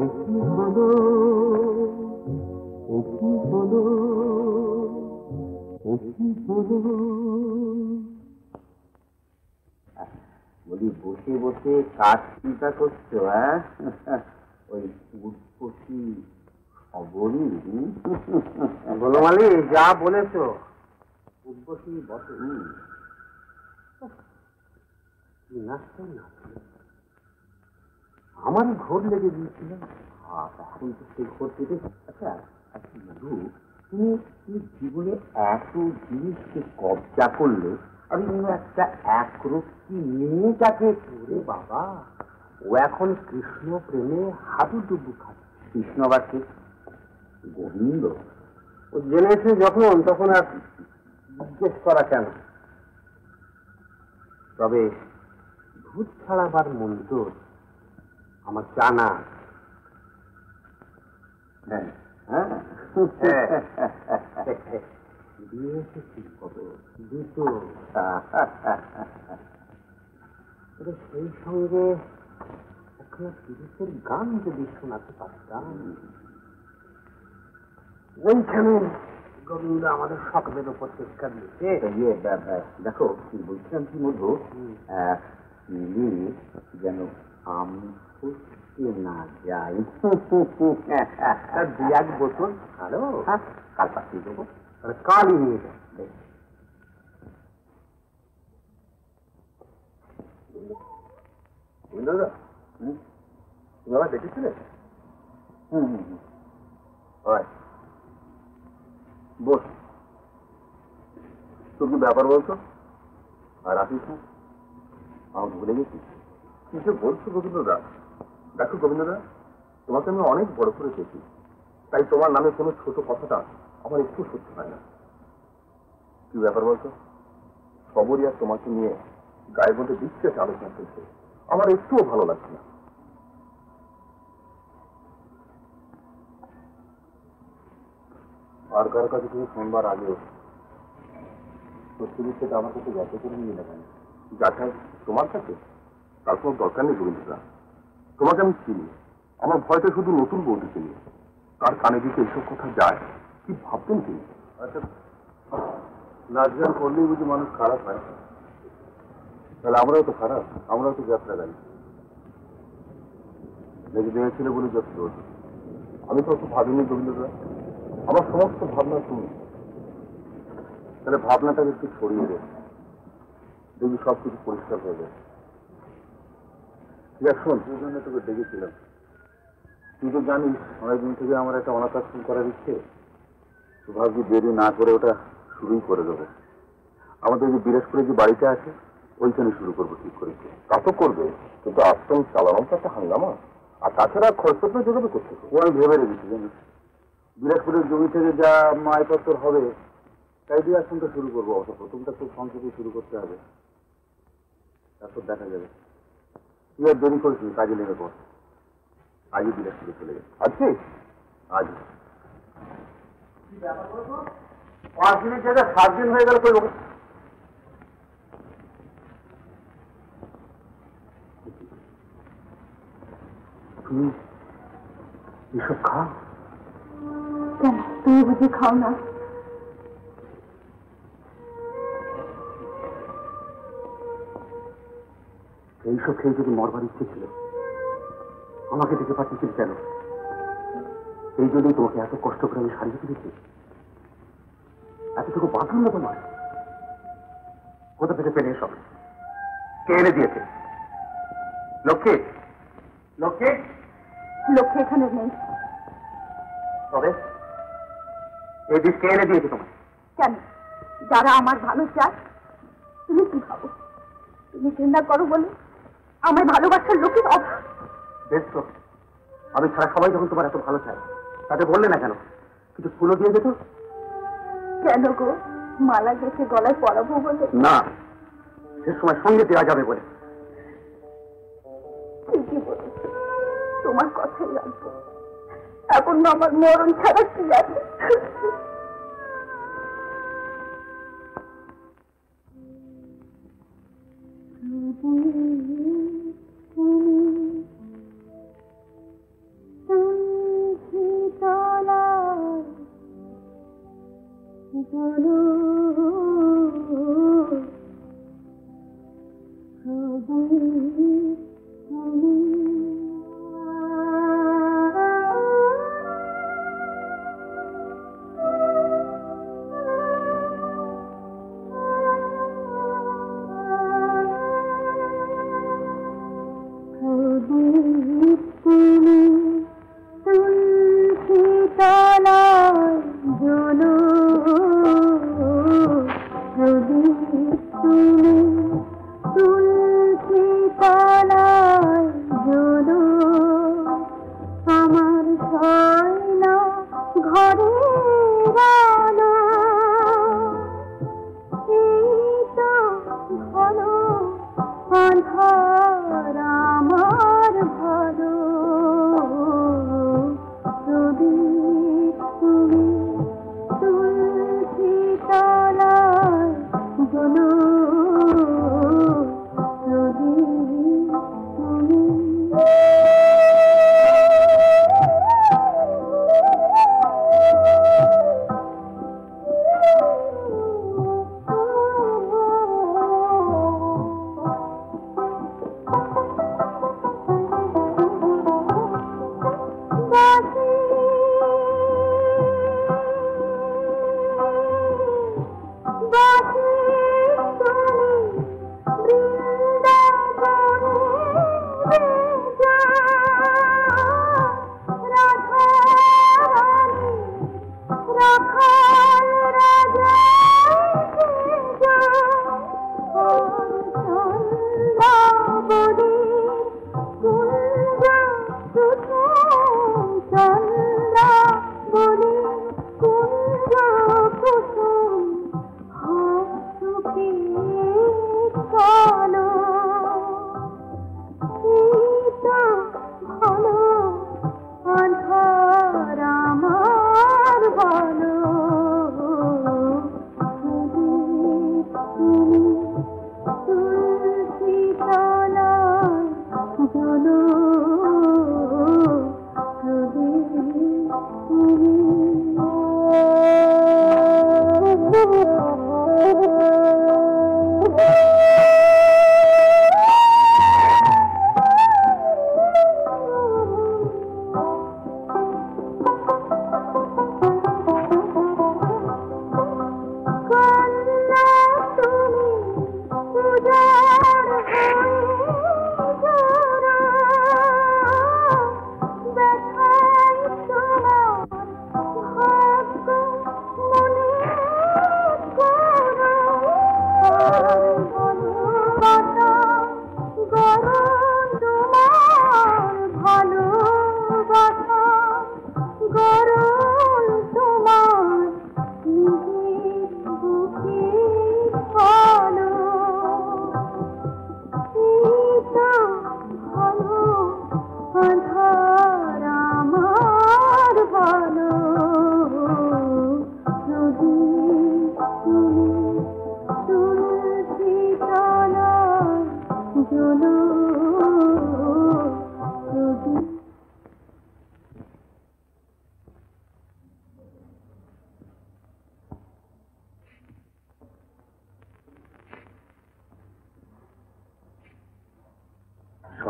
একই হলো একই হলো একই হলো। বলি বসে বসে কাজ চিন্তা করছো? হ্যাঁ, ওই উৎপত্তি খবরই বলমালি যা বলেছো উদ্বসী বসে আমারই ঘোর লেগে গিয়েছিল। এখন তো সেই ঘোর কেটে। আচ্ছা আচ্ছা মধু, তুমি জীবনে এত জিনিসকে কবজা করলে, আমি একটা একরূপী মেয়েটাকে করে বাবা, ও এখন কৃষ্ণ প্রেমে হাবুডুবু খাচ্ছে। কৃষ্ণ বা কে? গোবিন্দ। ও জেনেছে যখন তখন আর জিজ্ঞেস করা কেন? তবে ভূত ছাড়াবার মন্ত্র আমার জানা। হ্যাঁ হ্যাঁ দিয়ে এসেছি কত দুটো। সেই সঙ্গে একটা তিরিশের গান যদি শোনাতে পারতাম, ওইখানে গোবিন্দ আমাদের সকলের উপর চেষ্টা দিয়েছে। দেখো বলছিলাম কি মধু, যেন আমি না যাই। দু এক বছর আরো কাল পাঠিয়ে দেবো, কালই নিয়ে যাবো। তুমি আবার দেখেছিলে? বস, তোর কি ব্যাপার বলতো? আর আসিস না, আমার ভুলে গেছিস? কি যে বলছো গোবিন্দদা? দেখো গোবিন্দদা, তোমাকে আমি অনেক বড় করে দেখি, তাই তোমার নামে কোনো ছোট কথাটা আমার একটু সহ্য হয় না। কি ব্যাপার বলতো? সবরই আর তোমাকে নিয়ে গায়ে মধ্যে বিশেষ আলোচনা চলছে, আমার একটুও ভালো লাগছে না। আর কার কাছে তুমি শোনবার আগেও সত্যি বিষয়টা আমার কাছে যাচাই করে নিয়ে নেবেন। যাচাই তোমার কাছে? তার কোনো দরকার নেই গোবিন্দদা, তোমাকে আমি চিনি। আমার ভয়টা শুধু নতুন বৌদিকে নিয়ে। তার কানে দিতে এইসব কথা যায়, কি ভাবতেন তিনি? আচ্ছা, নাচ গান করলেই বুঝি মানুষ খারাপ হয়? তাহলে আমরাও তো খারাপ, আমরাও তো যাত্রা গাই। লেগে দিয়েছিল বলে যত দোষ। আমি তো অত ভাবিনি গোবিন্দদা, আমার সমস্ত ভাবনা তুমি। তাহলে ভাবনাটাকে একটু ছড়িয়ে দে, দেখবি সব কিছু পরিষ্কার হয়ে যায়। ঠিক আছে, শোন, তুই জন্য তোকে ডেকেছিলাম। তুই তো জানিস অনেকদিন থেকে আমার একটা অনাথ আশ্রম করার ইচ্ছে। তো ভাবছি দেরি না করে ওটা শুরুই করে দেবো। আমাদের যে বিরাজপুরে যে বাড়িটা আছে ওইখানে শুরু করবো ঠিক করেছি। তা তো করবে, কিন্তু আশ্রম চালানো তো একটা হাঙ্গামা, আর তাছাড়া খরচ তো জোগাবে করতে। ও আমি ভেবে রেখেছি জানিস, বিরাজপুরের জমি থেকে যা মালপত্র হবে তাই দিয়ে আশ্রমটা শুরু করবো। অবশ্য প্রথমটা খুব সংক্ষেপে শুরু করতে হবে, তারপর দেখা যাবে। তুই আর দেরি করেছি, কাজে লেগে পর। আজই বিরাজপুরে চলে গেছে। আজকে আজ 5 দিনের জায়গায় 7 দিন হয়ে গেল। তুমি এসব খা, কেন তুমি বুঝি খাও না? এইসব খেয়ে যদি মরবার ইচ্ছে ছিল আমাকে দেখে পাঠিয়েছিল কেন? এই জন্যই তোমাকে এত কষ্ট করে আমি সারিয়ে তুলেছি। এতটুকু বাঁধন না তোমার? কোথা থেকে পেলে এসব? কে এনে দিয়েছে? লক্ষ্মী, লক্ষ্মী, লক্ষ্মী এখানে নেই। তবে এই বিষ কে এনে দিয়েছে তোমার? কেন? যারা আমার ভালো চায়। তুমি কি ভাবো তুমি চিন্তা করো বলে আমার ভালোবাসার লোকের অভাব? বেশ তো, আমি ছাড়া সবাই যখন তোমার এত ভালো চায় তাদের বললে না কেন? কিছু ফুলও দিয়ে যেত। কেন গো? মালা গেছে গলায় পরাবো বলে? না, সে সময় সঙ্গে দেওয়া যাবে বলে। ঠিকই বলেছ, তোমার কথাই রাখবো। এখন না আমার মরণ ছাড়া কি আছে?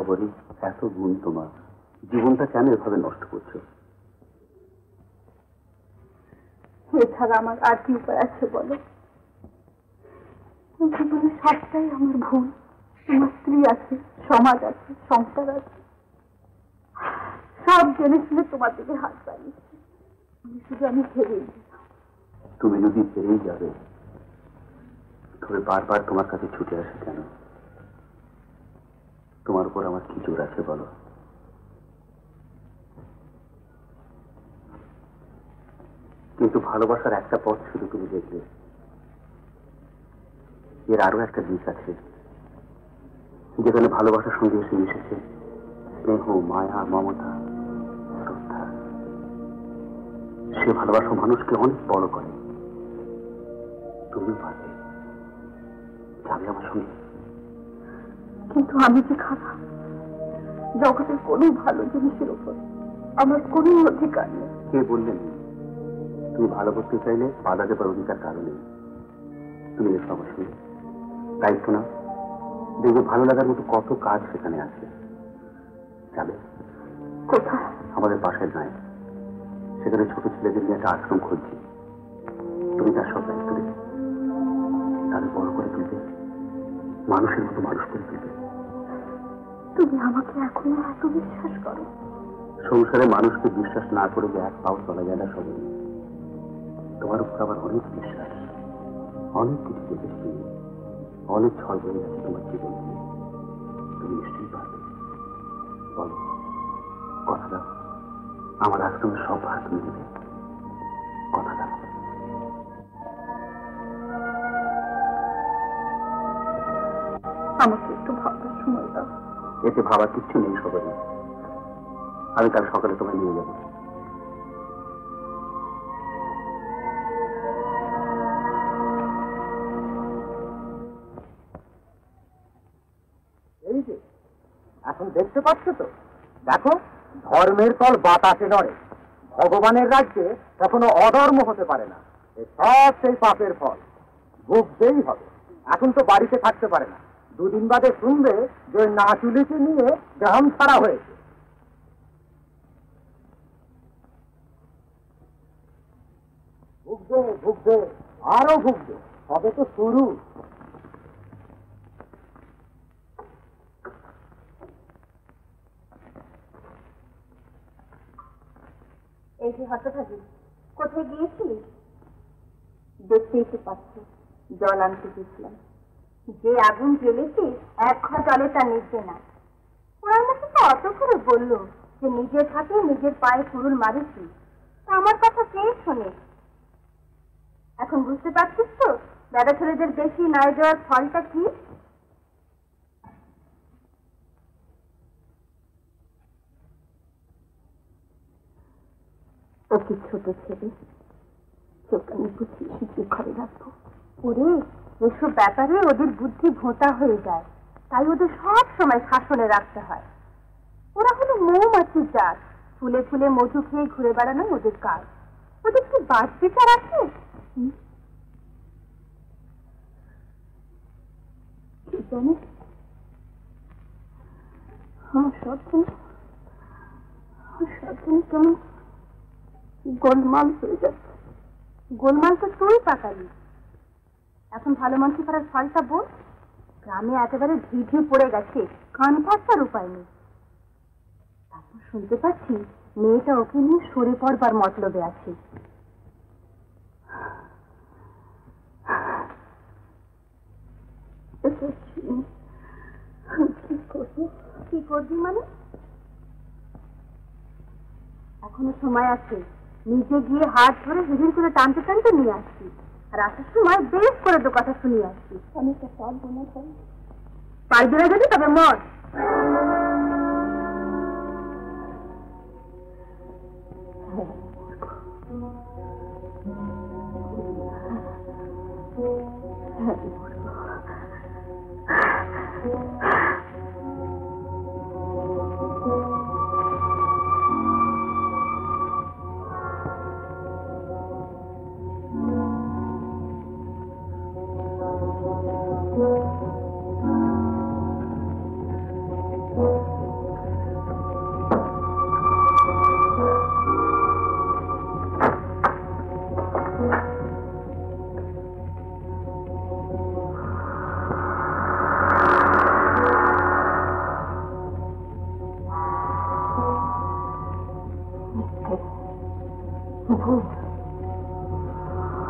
বলি, এত গুণ তোমার, জীবনটা কেন এভাবে নষ্ট করছো? এছাড়া আমার আর কি উপায় আছে বলো? জীবনে সবটাই আমার ভুল। আমার স্ত্রী আছে, সমাজ আছে, সংসার আছে, সব জেনে শুনে তোমার দিকে হাত বাড়িয়েছি। আমি ছেড়েই দিই। তুমি যদি ছেড়েই যাবে, তবে বারবার তোমার কাছে ছুটে আসে কেন? তোমার উপর আমার কি জোর আছে বলো? কিন্তু ভালোবাসার একটা পথ শুধু তুমি দেখলে, এর আরো একটা দিক আছে, যেখানে ভালোবাসার সঙ্গে এসে মিশেছে স্নেহ, মায়া, মমতা, শ্রদ্ধা। সে ভালোবাসা মানুষকে অনেক বড় করে। তুমিও পারবে, যাবে আমার সঙ্গে। কিন্তু আমি যে খারাপ, জগতের কোনো ভালো জিনিসের উপর আমার কোনো অধিকার নেই। কে বললেন? তুমি ভালো করতে চাইলে বাধা দেবার অধিকার কারো নেই। তুমি এসো আমার সঙ্গে, দায়িত্ব না, দেখবে ভালো লাগার মতো কত কাজ সেখানে আছে। যাবে? কোথায়? আমাদের পাশের নয়, সেখানে ছোট ছেলেদের নিয়ে একটা আশ্রম খুঁজছি। তুমি তার সব দায়িত্ব দেবে, তাদের বড় করে তুলবে, মানুষের মতো মানুষ করে তুলবে। তুমি আমাকে এখনো এত বিশ্বাস করো? সংসারে মানুষকে বিশ্বাস না করে যে এক পাও চলা যায় না সবাই। তোমার উপর আবার অনেক বিশ্বাস, অনেক কিছু দেখেছি, অনেক ছল বয়ে গেছে তোমার জীবন নিয়ে। তুমি নিশ্চয়ই পারবে। বলো, কথা দাও, আমার আশ্রমের সব ভার তুমি দেবে, কথা দাও। আমাকে একটু ভাববার সময় দাও। এতে ভাবার কিচ্ছু নেই সবাই। আমি কাল সকালে তোমায় নিয়ে যাবো। এই যে এখন দেখতে পাচ্ছ তো, দেখো, ধর্মের ফল বাতাসে নড়ে। ভগবানের রাজ্যে কখনো অধর্ম হতে পারে না। এ সব সেই পাপের ফল, ভুগতেই হবে। এখন তো বাড়িতে থাকতে পারে না, দুদিন বাদে শুনবে যে নাচুলিকে নিয়ে গ্রাম ছাড়া হয়েছে। ভুগবে, ভুগবে, আরো ভুগবে, সবে তো শুরু। এই যে হতভাগী, কোথায় গিয়েছিলিস? দেখতেই তো পাচ্ছ, জল আনতে গেছিলাম। যে আগুন জ্বেলেছিস, এক ঘর জলে তা নিচ্ছে না। ওরা আমাকে তো অত করে বললো যে নিজের হাতে নিজের পায়ে কুড়ুল মারেছি। আমার কথা কে শোনে? এখন বুঝতে পারছিস তো দাদা ছেলেদের বেশি নাই দেওয়ার ফলটা কি? ও কি ছোট ছেলে, চোখটা আমি বুঝিয়ে শিখিয়ে ঘরে রাখবো। ওরে, এসব ব্যাপারে ওদের বুদ্ধি ভোঁতা হয়ে যায়, তাই ওদের সব সময় শাসনে রাখতে হয়। ওরা হলো মৌমাছির জাত, ফুলে ফুলে মধু খেয়ে ঘুরে বেড়ানো ওদের কাজ। ওদের কি বাদ বিচার আছে? জানি আমার সব কেমন গোলমাল হয়ে যাচ্ছে। গোলমাল তো তুই পাকালি। এখন ভালো মানুষ করার ফলটা বল। গ্রামে একেবারে ঝিঝি পড়ে গেছে, কান থাকবার উপায় নেই। তারপর শুনতে পাচ্ছি মেয়েটা ওকে নিয়ে সরে পড়বার মতলবে আছে। কি করবি মানে? এখনো সময় আছে, নিজে গিয়ে হাত ধরে হিড়ির করে টানতে টানতে নিয়ে আসছি, আর আসার সময় বেশ করে দু কথা শুনিয়ে আসছি। আমি একটা পারবো না, পারবি না যদি তবে মর।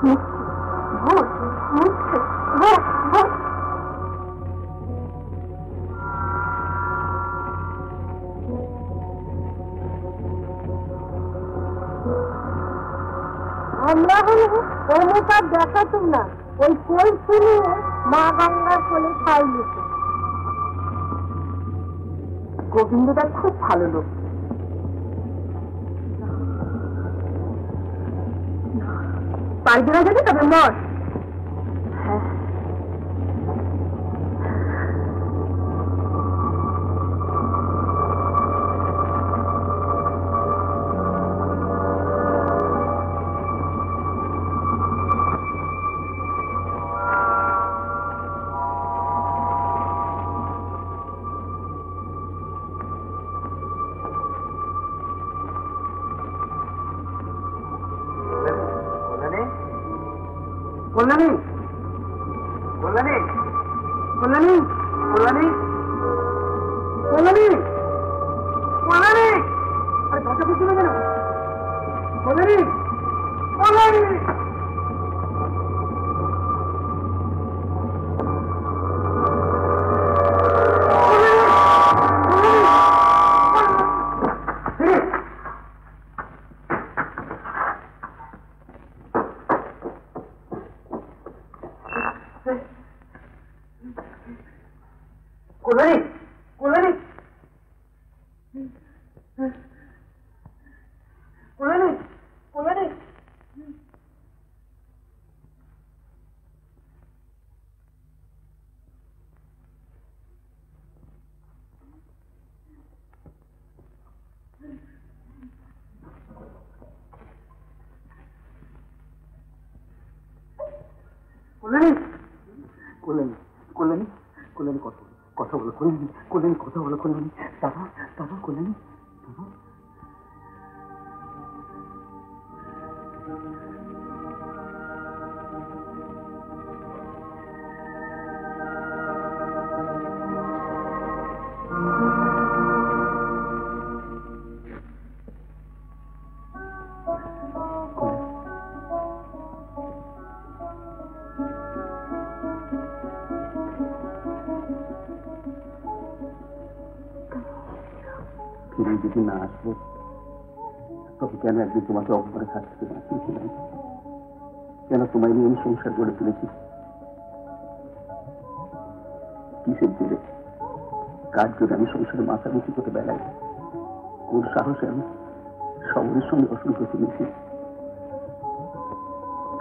ভূত ভূত ভূত ভূত। আমরা হলে ও মুখ আর দেখাতুম না, ওই কোল শুনিয়ে মা গঙ্গার কোলে ঠাই নিত। গোবিন্দটা খুব ভালো লোক। পারবে না যদি তবে মর। হ্যাঁ কল্যাণী, কল্যাণী, কল্যাণী, কল্যাণী, কল্যাণী, কল্যাণী, আরে দরজা খুলছি না কেন? কল্যাণী, কল্যাণী। কল্যাণী, কল্যাণী, কল্যাণী, কল্যাণী। কল্যাণী, কল্যাণী, কল্যাণী, কল্যাণী, কথা বলো কল্যাণী, কল্যাণী, কথা বলো কল্যাণী। দাদা, দাদা, কল্যাণী, দাদা। ফিরে যদি না আসবো তবে কেন একদিন তোমাকে অপমানে থাকতে বাঁচিয়েছিলাম? কেন তোমায় নিয়ে আমি সংসার গড়ে তুলেছি? কিসের জেলে, কার জন্য আমি সংসারে মাথামুখি করতে বেড়াই? কোন সাহসে আমি সবরের সঙ্গে অসংখ্য তুলেছি?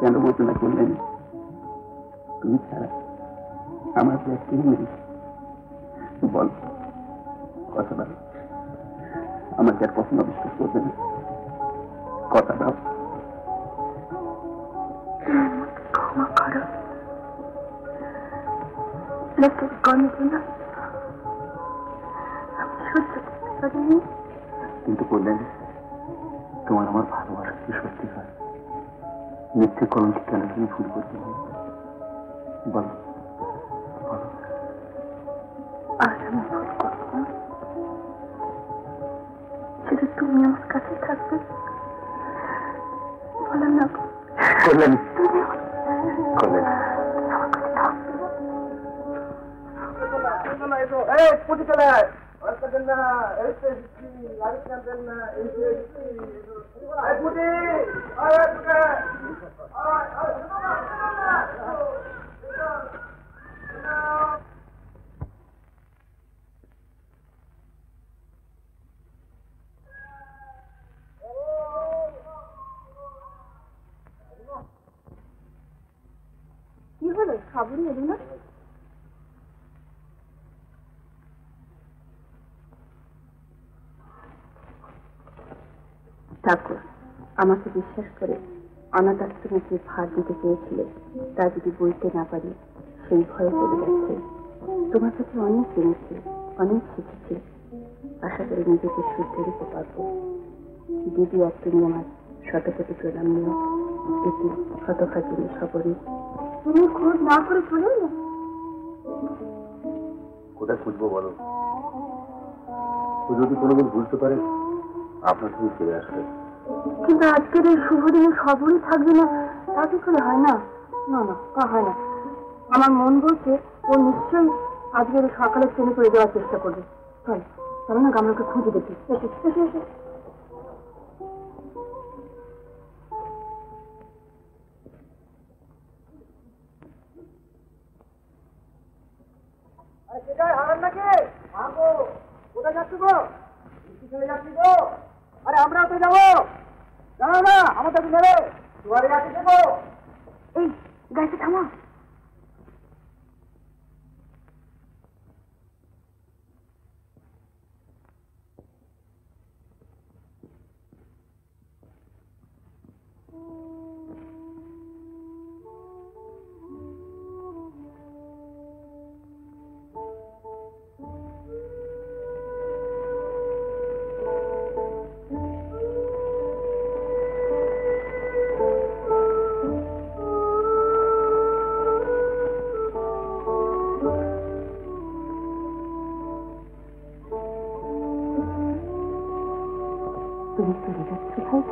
কেন বলতে না করলেন তুমি ছাড়া আমার যে কেউ নেই? বল, কথা দাও, আমাকে আর কখনো বিশ্বাস করবে না। কথা দাও। ক্ষমা করো, লোকের গঞ্জনা আমি সহ্য করতে পারিনি। কিন্তু করলেন তোমার আমার ভালোবাসা কি সত্যি হয়? মিথ্যে কলঙ্কে কেন তুমি ভুল করতে হবে? বলো, বলো। আর আমি ভুল করবো না, শুধু তুমি আমার কাছে থাকবে। বলো না করলেন, তুমি করলেন। কি হলো, খবরই এলো না? ঠাকুর, আমাকে বিশ্বাস করে অনাথ আশ্রমে যে ভার দিতে চেয়েছিল তা যদি বলতে না পারি সেই ভয়ে চলে যাচ্ছে। তোমার কাছে অনেক জেনেছি, অনেক শিখেছি, আশা করি নিজেকে শুদ্ধে দিতে পারবো। দিদি আর তুমি আমার শতকোটি প্রণাম নিয়ে এটি শতভাগিনী সবরী। তুমি খোঁজ না করে চলে না? কোথায় খুঁজবো বলো? ও যদি কোনোদিন বুঝতে পারে আপনার তুমি ফিরে আসবে। কিন্তু আজকের এই শুভ দিনে সবরই থাকবে না, তা কি করে হয় না? না না, তা হয় না। আমার মন বলছে ও নিশ্চয়ই আজকের সকালে ট্রেনে করে দেওয়ার চেষ্টা করবে। চল চলো না, গামলাকে খুঁজে দেখি। এসে এসে এসে কোথায় যাচ্ছ গো? চলে যাচ্ছি গো। আরে আমরাও তো যাবো। জানো না আমাদের নেবে দুয়ারে যাচ্ছি দেবো। এই গাড়িতে থামা। তুমি চলে যাচ্ছ ভাই?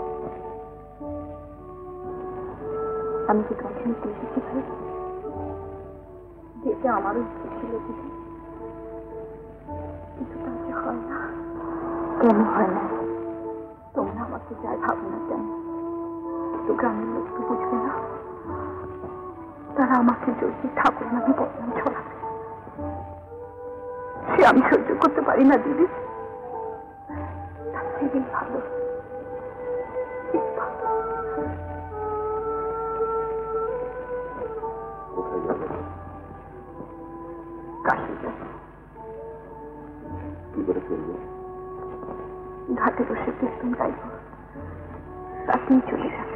আমি কি তোমাকে নিতে এসেছি ভাই? যেটা আমারও ইচ্ছে ছিল দিদি, কিন্তু তা যে হয় না। কেন হয় না? তোমরা আমাকে যাই ভাবো না কেন, কিন্তু গ্রামের লোক তো বুঝবে না। তারা আমাকে যদি ঠাকুর নামে বদনাম ছড়াবে, সে আমি সহ্য করতে পারি না দিদি। তার থেকে ভালো ঘাটে বসে কীর্তন গাইব, তাতেই চলে যাবে।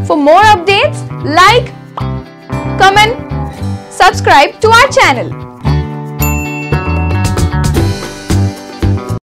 For more updates, like, comment, subscribe to our channel.